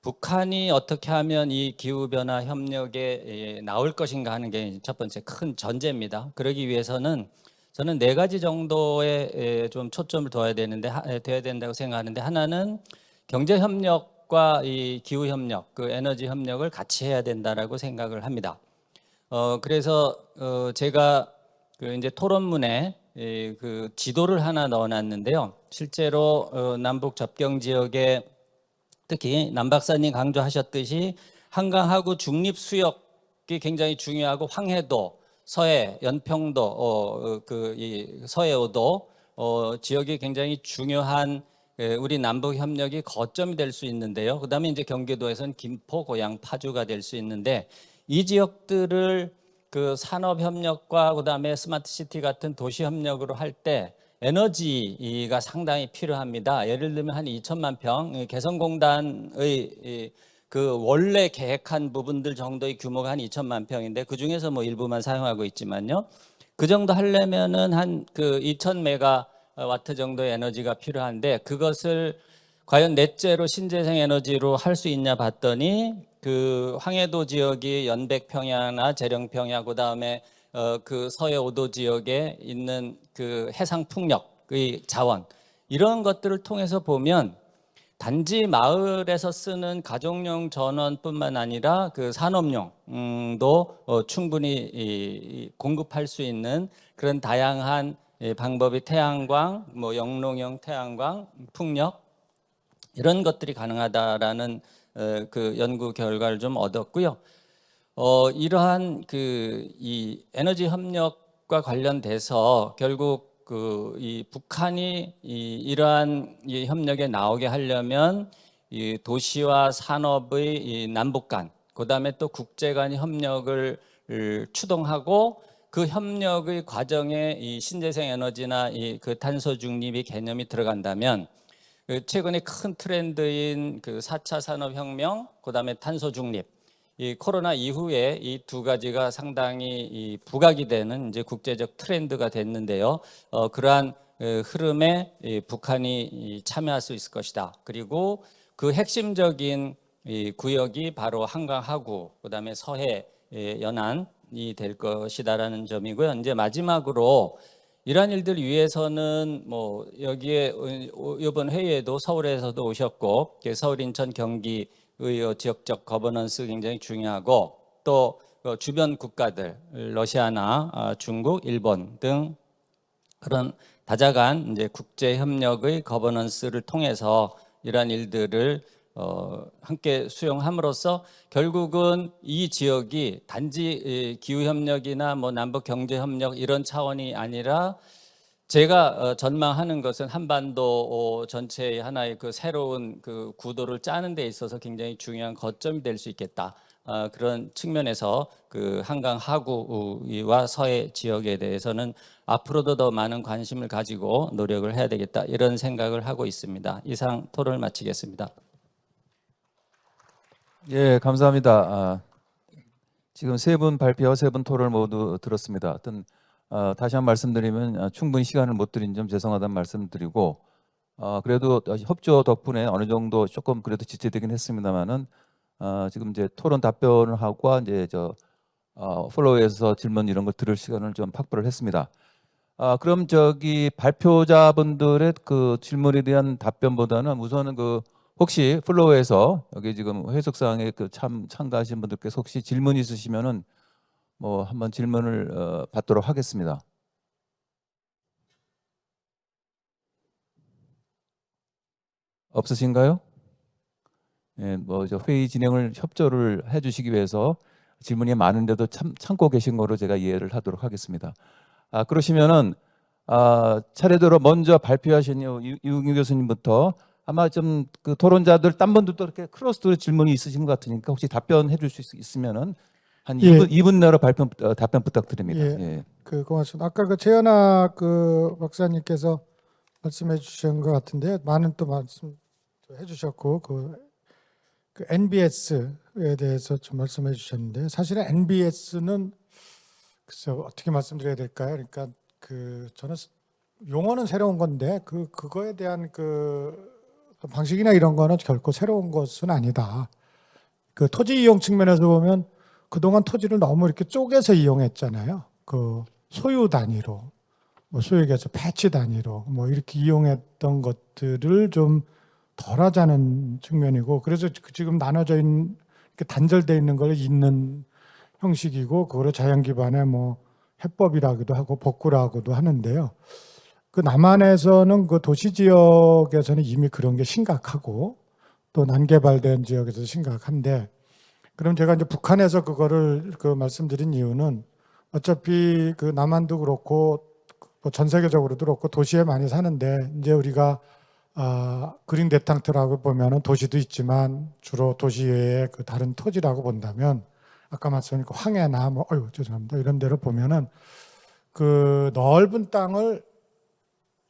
북한이 어떻게 하면 이 기후변화 협력에 나올 것인가 하는 게 첫 번째 큰 전제입니다. 그러기 위해서는 저는 네 가지 정도에 좀 초점을 둬야 된다고 생각하는데 하나는 경제협력과 이 기후협력, 그 에너지 협력을 같이 해야 된다라고 생각을 합니다. 그래서 제가 그 이제 토론문에 그 지도를 하나 넣어놨는데요. 실제로 남북 접경 지역에 특히 남 박사님 강조하셨듯이 한강하고 중립 수역이 굉장히 중요하고 황해도, 서해, 연평도, 이 서해오도 지역이 굉장히 중요한 우리 남북 협력이 거점이 될 수 있는데요. 그다음에 이제 경기도에서는 김포, 고양, 파주가 될 수 있는데 이 지역들을 그 산업 협력과 그다음에 스마트 시티 같은 도시 협력으로 할 때 에너지가 상당히 필요합니다. 예를 들면 한 2천만 평 개성공단의 그 원래 계획한 부분들 정도의 규모가 한 2천만 평인데 그 중에서 뭐 일부만 사용하고 있지만요. 그 정도 하려면은 한 그 2천 메가와트 정도의 에너지가 필요한데 그것을 과연 넷째로 신재생 에너지로 할 수 있냐 봤더니 그 황해도 지역이 연백평야나 재령평야 그다음에 그 서해 5도 지역에 있는 그 해상 풍력의 자원 이런 것들을 통해서 보면 단지 마을에서 쓰는 가정용 전원뿐만 아니라 그 산업용도 충분히 공급할 수 있는 그런 다양한 방법이 태양광, 뭐 영농형 태양광, 풍력 이런 것들이 가능하다라는 그 연구 결과를 좀 얻었고요. 이러한 그 이 에너지 협력과 관련돼서 결국 그 이 북한이 이러한 이 협력에 나오게 하려면 이 도시와 산업의 이 남북 간 그다음에 또 국제 간 협력을 추동하고 그 협력의 과정에 이 신재생 에너지나 이 그 탄소 중립의 개념이 들어간다면 최근에 큰 트렌드인 그 4차 산업혁명, 그다음에 탄소 중립, 이 코로나 이후에 이 두 가지가 상당히 이 부각이 되는 이제 국제적 트렌드가 됐는데요. 그러한 흐름에 북한이 참여할 수 있을 것이다. 그리고 그 핵심적인 이 구역이 바로 한강 하구, 그다음에 서해 연안이 될 것이다라는 점이고요. 이제 마지막으로 이러한 일들 위해서는 뭐 여기에 이번 회의에도 서울에서도 오셨고 서울, 인천, 경기의 지역적 거버넌스 굉장히 중요하고 또 주변 국가들 러시아나 중국, 일본 등 그런 다자간 이제 국제 협력의 거버넌스를 통해서 이러한 일들을 함께 수용함으로써 결국은 이 지역이 단지 기후 협력이나 뭐 남북 경제 협력 이런 차원이 아니라 제가 전망하는 것은 한반도 전체의 하나의 그 새로운 그 구도를 짜는 데 있어서 굉장히 중요한 거점이 될 수 있겠다. 그런 측면에서 그 한강 하구와 서해 지역에 대해서는 앞으로도 더 많은 관심을 가지고 노력을 해야 되겠다. 이런 생각을 하고 있습니다. 이상 토론을 마치겠습니다. 예, 감사합니다. 지금 세 분 발표, 세 분 토론을 모두 들었습니다. 다시 한 번 말씀드리면 충분히 시간을 못 드린 점 죄송하다는 말씀드리고 그래도 협조 덕분에 어느 정도 조금 그래도 지체되긴 했습니다만은 지금 이제 토론 답변을 하고 이제 플로우에서 질문 이런 걸 들을 시간을 좀 확보를 했습니다. 그럼 발표자분들의 그 질문에 대한 답변보다는 우선은 혹시 플로우에서 여기 지금 회석상에 참가하신 분들께서 혹시 질문 있으시면은 뭐 한번 질문을 받도록 하겠습니다. 없으신가요? 예, 회의 진행을 협조를 해주시기 위해서 질문이 많은데도 참고 계신 거로 제가 이해를 하도록 하겠습니다. 그러시면은 차례대로 먼저 발표하신 이웅규 교수님부터 아마 좀 그 토론자들 딴 분들도 이렇게 크로스로 질문이 있으신 것 같으니까 혹시 답변해 줄 수 있으면은 한 예. 2분 내로 답변 부탁드립니다. 예. 예. 고맙습니다. 아까 최연아 박사님께서 말씀해 주신 것 같은데 많은 또 말씀 해주셨고 그 NBS에 대해서 좀 말씀해 주셨는데 사실은 NBS는 글쎄 어떻게 말씀드려야 될까요? 그러니까 저는 용어는 새로운 건데 그거에 대한 방식이나 이런 거는 결코 새로운 것은 아니다. 토지 이용 측면에서 보면 그동안 토지를 너무 이렇게 쪼개서 이용했잖아요. 소유 단위로, 소위 얘기해서 패치 단위로 이렇게 이용했던 것들을 좀 덜하자는 측면이고, 그래서 지금 나눠져 있는 이렇게 단절되어 있는 걸 잇는 형식이고, 그거를 자연 기반의 해법이라고도 하고 복구라고도 하는데요. 남한에서는 도시 지역에서는 이미 그런 게 심각하고 또 난개발된 지역에서 심각한데, 그럼 제가 이제 북한에서 그거를 말씀드린 이유는 어차피 남한도 그렇고 전 세계적으로도 그렇고 도시에 많이 사는데 이제 우리가 그린 데탕트라고 보면은 도시도 있지만 주로 도시 외에 다른 토지라고 본다면 아까 말씀드린 황해나 죄송합니다. 이런 데로 보면은 넓은 땅을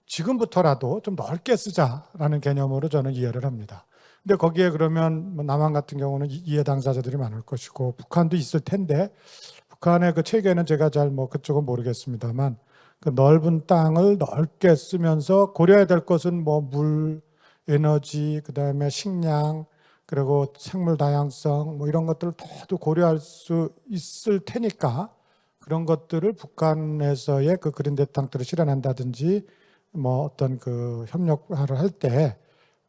지금부터라도 좀 넓게 쓰자라는 개념으로 저는 이해를 합니다. 근데 거기에 그러면 남한 같은 경우는 이해 당사자들이 많을 것이고 북한도 있을 텐데 북한의 체계는 제가 잘 그쪽은 모르겠습니다만 넓은 땅을 넓게 쓰면서 고려해야 될 것은 물, 에너지, 그다음에 식량, 그리고 생물 다양성 이런 것들을 다도 고려할 수 있을 테니까 그런 것들을 북한에서의 그린 데탕트를 실현한다든지 어떤 협력화를 할 때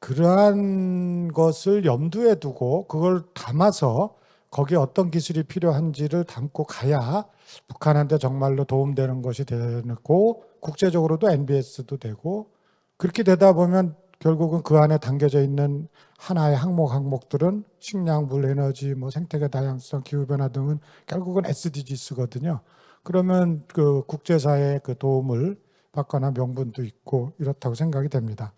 그러한 것을 염두에 두고 그걸 담아서 거기에 어떤 기술이 필요한지를 담고 가야 북한한테 정말로 도움되는 것이 되고 국제적으로도 NBS도 되고, 그렇게 되다 보면 결국은 그 안에 담겨져 있는 하나의 항목들은 식량, 물, 에너지, 생태계 다양성, 기후변화 등은 결국은 SDGs거든요. 그러면 국제사회의 도움을 받거나 명분도 있고 이렇다고 생각이 됩니다.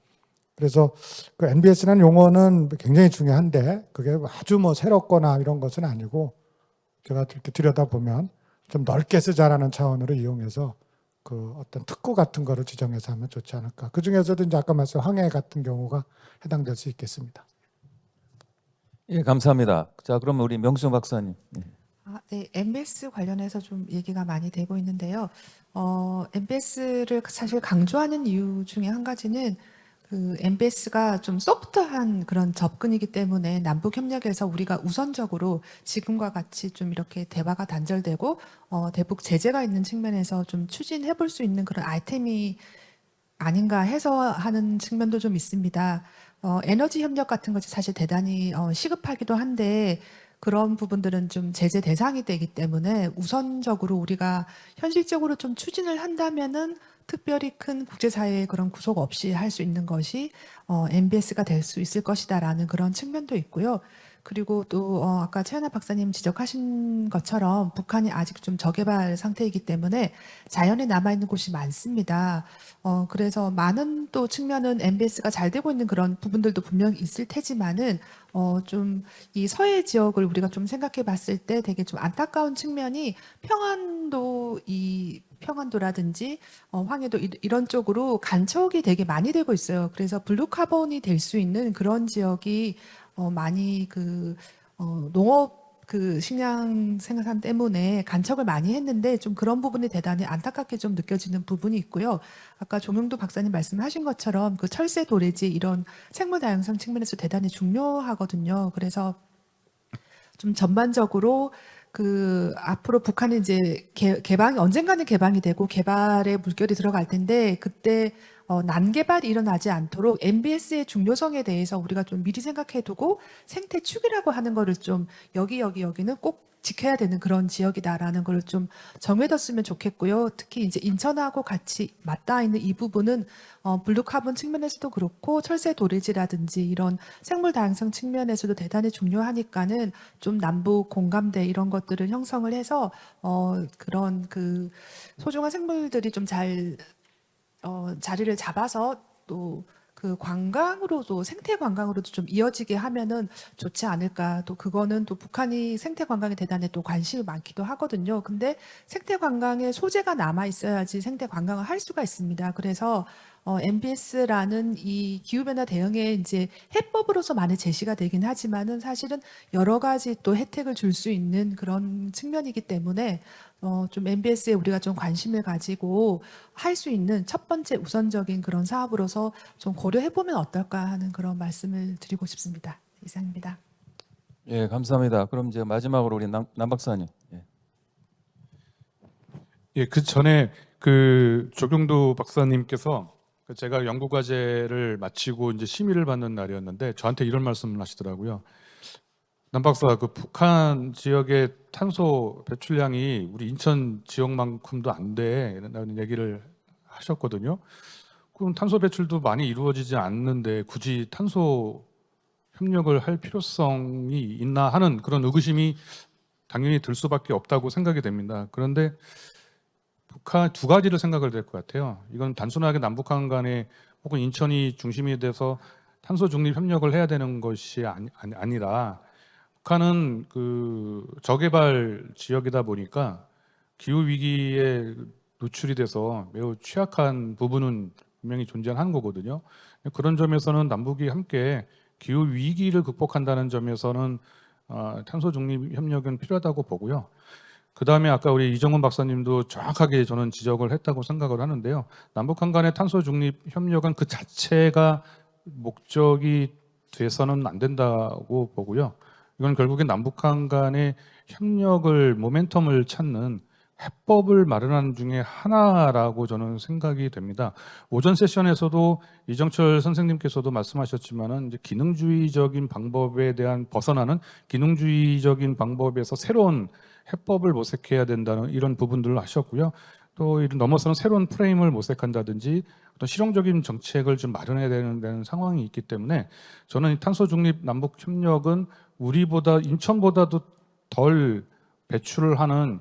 그래서 그 NBS라는 용어는 굉장히 중요한데 그게 아주 뭐 새롭거나 이런 것은 아니고 제가 이렇게 들여다보면 좀 넓게 쓰자라는 차원으로 이용해서 그 어떤 특구 같은 거를 지정해서 하면 좋지 않을까. 그 중에서도 이제 아까 말씀 황해 같은 경우가 해당될 수 있겠습니다. 예, 감사합니다. 자, 그럼 우리 명수 박사님. 예. 네, MBS 관련해서 좀 얘기가 많이 되고 있는데요. MBS를 사실 강조하는 이유 중에 한 가지는 그 MBS가 좀 소프트한 그런 접근이기 때문에 남북 협력에서 우리가 우선적으로 지금과 같이 좀 이렇게 대화가 단절되고 대북 제재가 있는 측면에서 좀 추진해 볼 수 있는 그런 아이템이 아닌가 해서 하는 측면도 좀 있습니다. 에너지 협력 같은 것이 사실 대단히 시급하기도 한데 그런 부분들은 좀 제재 대상이 되기 때문에 우선적으로 우리가 현실적으로 좀 추진을 한다면은 특별히 큰 국제사회의 그런 구속 없이 할 수 있는 것이 MBS가 될 수 있을 것이다라는 그런 측면도 있고요. 그리고 또 아까 최현아 박사님 지적하신 것처럼 북한이 아직 좀 저개발 상태이기 때문에 자연에 남아있는 곳이 많습니다. 그래서 많은 또 측면은 MBS가 잘 되고 있는 그런 부분들도 분명히 있을 테지만은 좀 이 서해 지역을 우리가 좀 생각해 봤을 때 되게 좀 안타까운 측면이 평안도라든지 황해도 이런 쪽으로 간척이 되게 많이 되고 있어요. 그래서 블루카본이 될 수 있는 그런 지역이 많이 농업 식량 생산 때문에 간척을 많이 했는데 좀 그런 부분이 대단히 안타깝게 좀 느껴지는 부분이 있고요. 아까 종용도 박사님 말씀하신 것처럼 그 철새 도래지 이런 생물 다양성 측면에서 대단히 중요하거든요. 그래서 좀 전반적으로 앞으로 북한이 이제 개방이 언젠가는 개방이 되고 개발의 물결이 들어갈 텐데 그때 난개발이 일어나지 않도록 MBS의 중요성에 대해서 우리가 좀 미리 생각해 두고 생태축이라고 하는 거를 좀 여기는 꼭 지켜야 되는 그런 지역이다라는 걸 좀 정해뒀으면 좋겠고요. 특히 이제 인천하고 같이 맞닿아 있는 이 부분은 블루카본 측면에서도 그렇고 철새 도래지라든지 이런 생물 다양성 측면에서도 대단히 중요하니까는 좀 남북 공감대 이런 것들을 형성을 해서 그런 그 소중한 생물들이 좀 잘 자리를 잡아서 또 그 관광으로도 생태 관광으로도 좀 이어지게 하면은 좋지 않을까. 또 그거는 또 북한이 생태 관광에 대단히 또 관심이 많기도 하거든요. 근데 생태 관광의 소재가 남아 있어야지 생태 관광을 할 수가 있습니다. 그래서 MBS라는 이 기후변화 대응에 이제 해법으로서 많이 제시가 되긴 하지만은 사실은 여러 가지 또 혜택을 줄 수 있는 그런 측면이기 때문에 좀 MBS에 우리가 좀 관심을 가지고 할 수 있는 첫 번째 우선적인 그런 사업으로서 좀 고려해보면 어떨까 하는 그런 말씀을 드리고 싶습니다. 이상입니다. 예, 감사합니다. 그럼 이제 마지막으로 우리 남 박사님. 예. 예, 그 전에 그 조경도 박사님께서 제가 연구 과제를 마치고 이제 심의를 받는 날이었는데 저한테 이런 말씀을 하시더라고요. 남 박사, 그 북한 지역의 탄소 배출량이 우리 인천 지역만큼도 안 돼라는 얘기를 하셨거든요. 그럼 탄소 배출도 많이 이루어지지 않는데 굳이 탄소 협력을 할 필요성이 있나 하는 그런 의구심이 당연히 들 수밖에 없다고 생각이 됩니다. 그런데 북한 두 가지를 생각을 될 것 같아요. 이건 단순하게 남북한 간에 혹은 인천이 중심이 돼서 탄소 중립 협력을 해야 되는 것이 아니라 북한은 그 저개발 지역이다 보니까 기후 위기에 노출이 돼서 매우 취약한 부분은 분명히 존재하는 거거든요. 그런 점에서는 남북이 함께 기후 위기를 극복한다는 점에서는 탄소 중립 협력은 필요하다고 보고요. 그 다음에 아까 우리 이정훈 박사님도 정확하게 저는 지적을 했다고 생각을 하는데요. 남북한 간의 탄소 중립 협력은 그 자체가 목적이 돼서는 안 된다고 보고요. 이건 결국엔 남북한 간의 협력을 모멘텀을 찾는 해법을 마련하는 중에 하나라고 저는 생각이 됩니다. 오전 세션에서도 이정철 선생님께서도 말씀하셨지만은 이제 기능주의적인 방법에 대한 벗어나는 기능주의적인 방법에서 새로운 해법을 모색해야 된다는 이런 부분들을 하셨고요. 또 이를 넘어서는 새로운 프레임을 모색한다든지 어떤 실용적인 정책을 좀 마련해야 되는 상황이 있기 때문에 저는 이 탄소 중립 남북 협력은 우리보다 인천보다도 덜 배출을 하는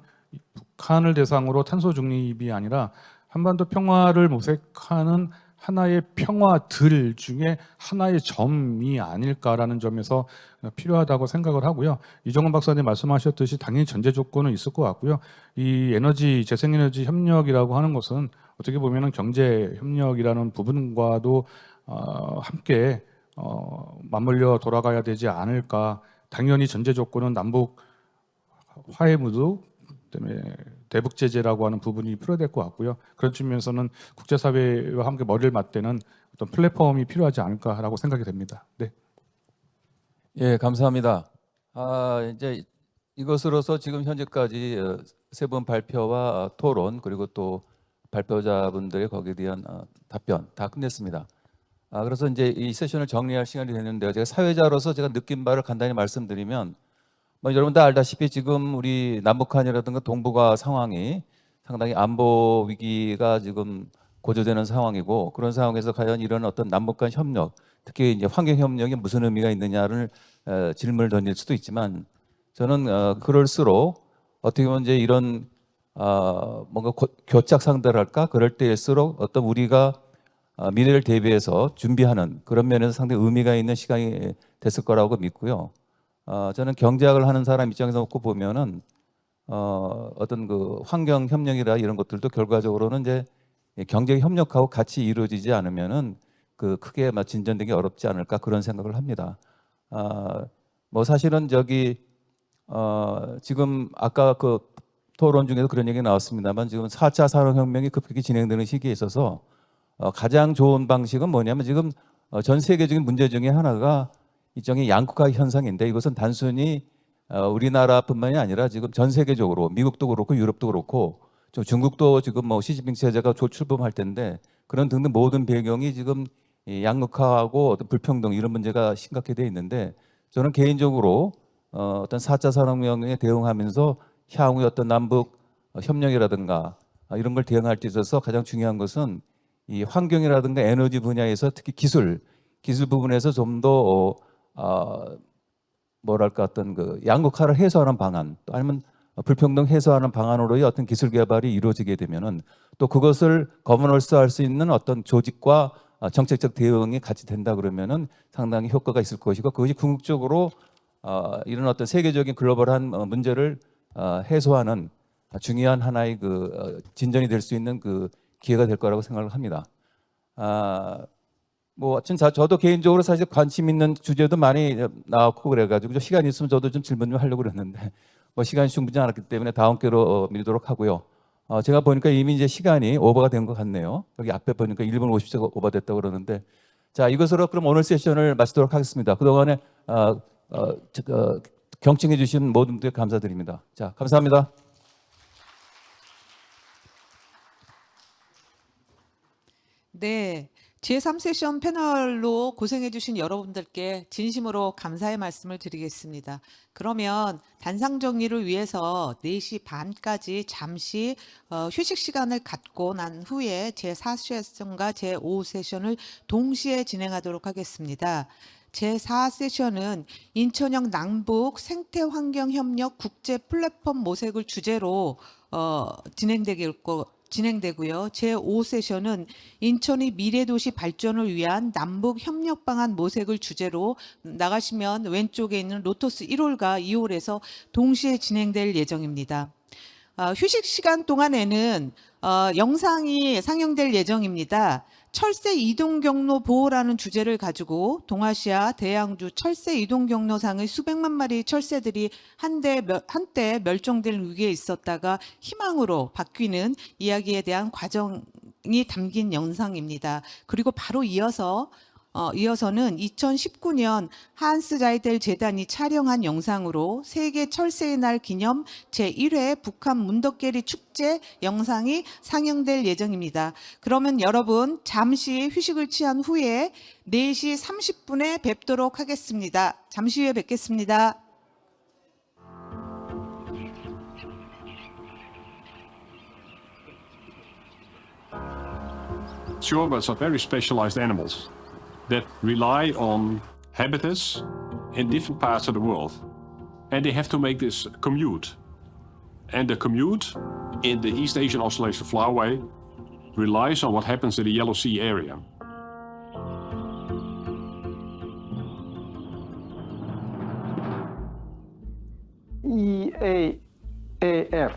북한을 대상으로 탄소 중립이 아니라 한반도 평화를 모색하는 하나의 평화들 중에 하나의 점이 아닐까라는 점에서 필요하다고 생각을 하고요. 이정원 박사님 말씀하셨듯이 당연히 전제 조건은 있을 것 같고요. 이 에너지 재생에너지 협력이라고 하는 것은 어떻게 보면은 경제 협력이라는 부분과도 함께 맞물려 돌아가야 되지 않을까. 당연히 전제 조건은 남북 화해 무드, 그다음에 대북 제재라고 하는 부분이 필요될 것 같고요. 그런 측면에서는 국제사회와 함께 머리를 맞대는 어떤 플랫폼이 필요하지 않을까라고 생각이 됩니다. 네. 예, 감사합니다. 이제 이것으로서 지금 현재까지 세 분 발표와 토론 그리고 또 발표자분들의 거기에 대한 답변 다 끝냈습니다. 그래서 이제 이 세션을 정리할 시간이 됐는데요. 제가 사회자로서 제가 느낀 바를 간단히 말씀드리면 여러분 다 알다시피 지금 우리 남북한이라든가 동북아 상황이 상당히 안보 위기가 지금 고조되는 상황이고 그런 상황에서 과연 이런 어떤 남북한 협력, 특히 이제 환경 협력이 무슨 의미가 있느냐를 질문을 던질 수도 있지만 저는 그럴수록 어떻게 보면 이제 이런 뭔가 교착 상대랄까 그럴 때일수록 어떤 우리가 미래를 대비해서 준비하는 그런 면에서 상당히 의미가 있는 시간이 됐을 거라고 믿고요. 저는 경제학을 하는 사람 입장에서 놓고 보면은 어떤 그 환경 협력이라 이런 것들도 결과적으로는 이제 경제 협력하고 같이 이루어지지 않으면은 그 크게 진전되기 어렵지 않을까 그런 생각을 합니다. 뭐 사실은 지금 아까 그 토론 중에도 그런 얘기 나왔습니다만 지금 4차 산업혁명이 급격히 진행되는 시기에 있어서 가장 좋은 방식은 뭐냐면 지금 전 세계적인 문제 중에 하나가 일종의 양극화 현상인데 이것은 단순히 우리나라뿐만이 아니라 지금 전 세계적으로 미국도 그렇고 유럽도 그렇고 중국도 지금 뭐 시진핑 체제가 출범할 텐데 그런 등등 모든 배경이 지금 이 양극화하고 어떤 불평등 이런 문제가 심각하게 돼 있는데 저는 개인적으로 어떤 4차 산업혁명에 대응하면서 향후의 어떤 남북 협력이라든가 이런 걸 대응할 때 있어서 가장 중요한 것은 이 환경이라든가 에너지 분야에서 특히 기술 부분에서 좀 더 뭐랄까 어떤 그 양극화를 해소하는 방안 또 아니면 불평등 해소하는 방안으로의 어떤 기술 개발이 이루어지게 되면은 또 그것을 거머널스할 수 있는 어떤 조직과 정책적 대응이 같이 된다 그러면은 상당히 효과가 있을 것이고 그것이 궁극적으로 이런 어떤 세계적인 글로벌한 문제를 해소하는 중요한 하나의 그 진전이 될 수 있는 그 기회가 될 거라고 생각을 합니다. 뭐 저도 개인적으로 사실 관심 있는 주제도 많이 나왔고 그래가지고 시간이 있으면 저도 좀 질문 좀 하려고 그랬는데 뭐 시간이 충분치 않았기 때문에 다음 기회로 미루도록 하고요. 제가 보니까 이미 이제 시간이 오버가 된 것 같네요. 여기 앞에 보니까 1분 50초가 오버됐다고 그러는데 자 이것으로 그럼 오늘 세션을 마치도록 하겠습니다. 그동안에 경청해 주신 모든 분들 감사드립니다. 자 감사합니다. 네, 제3세션 패널로 고생해주신 여러분들께 진심으로 감사의 말씀을 드리겠습니다. 그러면 단상 정리를 위해서 4시 반까지 잠시 휴식 시간을 갖고 난 후에 제4세션과 제5세션을 동시에 진행하도록 하겠습니다. 제4세션은 인천형 남북 생태환경협력 국제 플랫폼 모색을 주제로 진행되고요. 제5세션은 인천의 미래도시 발전을 위한 남북 협력 방안 모색을 주제로 나가시면 왼쪽에 있는 로터스 1홀과 2홀에서 동시에 진행될 예정입니다. 휴식 시간 동안에는 영상이 상영될 예정입니다. 철새 이동 경로 보호라는 주제를 가지고 동아시아 대양주 철새 이동 경로상의 수백만 마리 철새들이 한때 멸종될 위기에 있었다가 희망으로 바뀌는 이야기에 대한 과정이 담긴 영상입니다. 그리고 바로 이어서는 2019년 한스 자이델 재단이 촬영한 영상으로 세계 철새의 날 기념 제1회 북한 문덕계리 축제 영상이 상영될 예정입니다. 그러면 여러분 잠시 휴식을 취한 후에 4시 30분에 뵙도록 하겠습니다. 잠시 후에 뵙겠습니다. Shorebirds are very specialized animals that rely on habitats in different parts of the world. And they have to make this commute. And the commute in the East Asian Oscillation Flyway relies on what happens in the Yellow Sea area. EAAF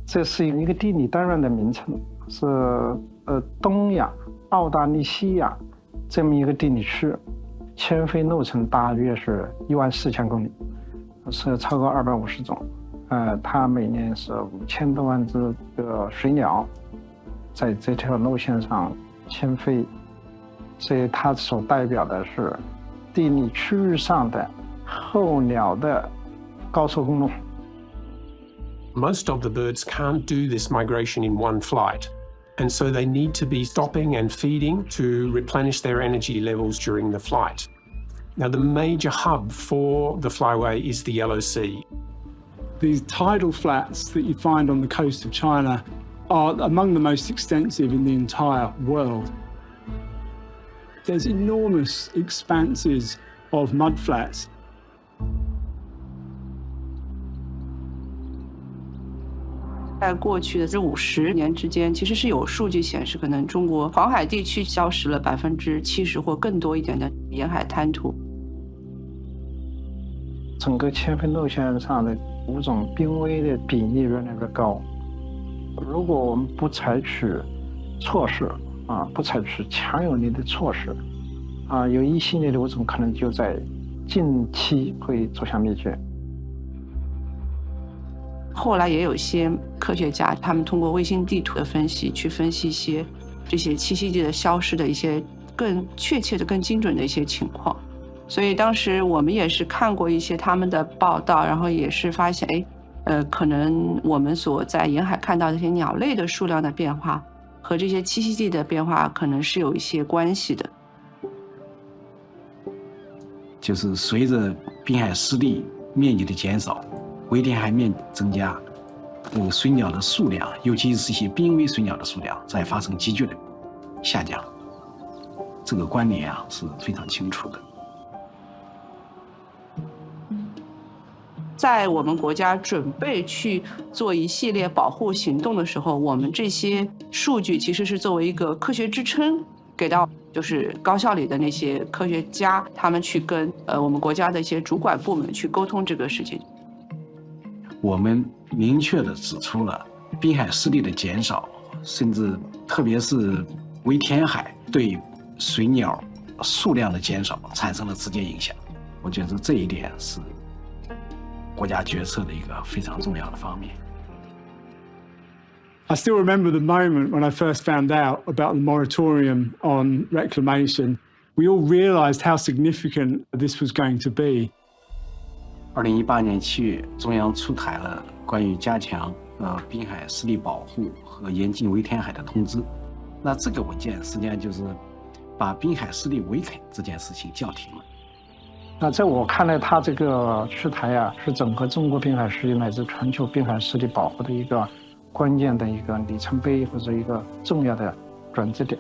这是一个地理单元的名称，是东亚、澳大利西亚这么一个地理区，迁飞路程大约是14000公里，是超过250种。它每年是5000多万只的水鸟在这条路线上迁飞，所以它所代表的是地理区域上的候鸟的高速公路。Most of the birds can't do this migration in one flight, and so they need to be stopping and feeding to replenish their energy levels during the flight. Now, the major hub for the flyway is the Yellow Sea. These tidal flats that you find on the coast of China are among the most extensive in the entire world. There's enormous expanses of mud flats. 在过去的这50年之间，其实是有数据显示，可能中国黄海地区消失了70%或更多一点的沿海滩涂。整个迁飞路线上的物种濒危的比例越来越高。如果我们不采取措施不采取强有力的措施有一系列的物种可能就在近期会走向灭绝。后来也有一些科学家，他们通过卫星地图的分析，去分析一些这些栖息地的消失的一些更确切的、更精准的一些情况。所以当时我们也是看过一些他们的报道，然后也是发现，可能我们所在沿海看到这些鸟类的数量的变化和这些栖息地的变化，可能是有一些关系的。就是随着滨海湿地面积的减少，围填海面积增加，水鸟的数量，尤其是一些濒危水鸟的数量，在发生急剧的下降。这个关联是非常清楚的。在我们国家准备去做一系列保护行动的时候，我们这些数据其实是作为一个科学支撑给到就是高校里的那些科学家，他们去跟我们国家的一些主管部门去沟通这个事情。我们明确地指出了滨海湿地的减少，甚至特别是围填海对水鸟数量的减少产生了直接影响。我觉得这一点是国家决策的一个非常重要的方面。I still remember the moment when I first found out about the moratorium on reclamation. We all realized how significant this was going to be. 2018年7月，中央出台了关于加强滨海湿地保护和严禁围填海的通知。那这个文件实际上就是把滨海湿地围垦这件事情叫停了。那在我看来，它这个出台是整个中国滨海湿地乃至全球滨海湿地保护的一个关键的一个里程碑，或者一个重要的转折点。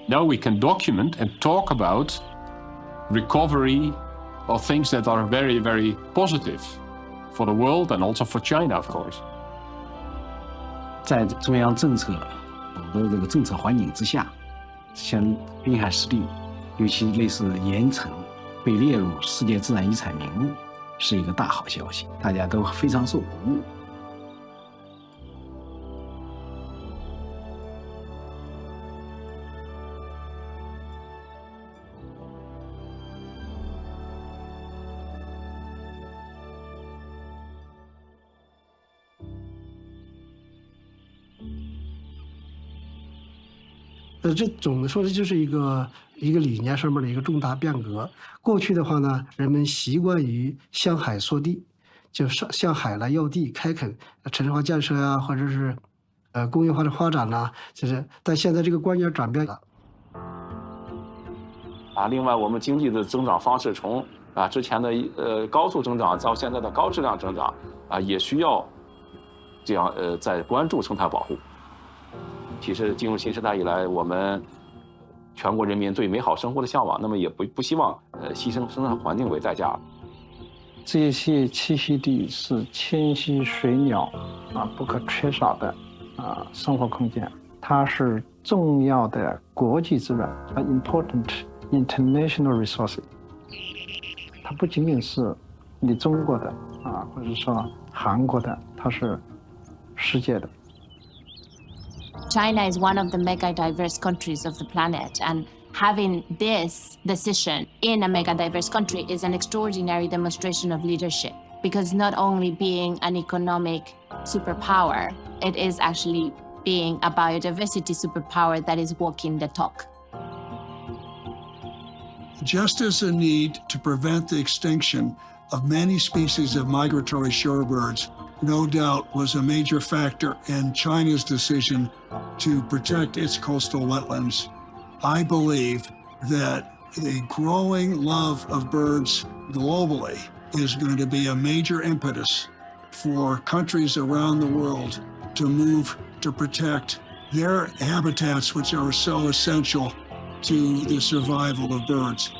Now we can document and talk about recovery of things that are very, very positive for the world and also for China, of course. 在中央政策的这个政策环境之下，像滨海湿地，尤其类似盐城被列入世界自然遗产名录，是一个大好消息，大家都非常受鼓舞。这总的说，这就是一个理念上面的一个重大变革。过去的话呢，人们习惯于向海缩地，就是向海来要地开垦，城市化建设呀，或者是工业化的发展呐，但现在这个观念转变了。另外我们经济的增长方式从之前的高速增长到现在的高质量增长也需要这样在关注生态保护。其实进入新时代以来，我们全国人民对美好生活的向往，那么也不希望牺牲生态环境为代价。这些栖息地是迁徙水鸟不可缺少的生活空间。它是重要的国际资源，important international resources。它不仅仅是你中国的啊，或者说韩国的，它是世界的。China is one of the mega diverse countries of the planet, and having this decision in a mega diverse country is an extraordinary demonstration of leadership, because not only being an economic superpower, it is actually being a biodiversity superpower that is walking the talk. Just as the need to prevent the extinction of many species of migratory shorebirds no doubt was a major factor in China's decision to protect its coastal wetlands, I believe that the growing love of birds globally is going to be a major impetus for countries around the world to move to protect their habitats, which are so essential to the survival of birds.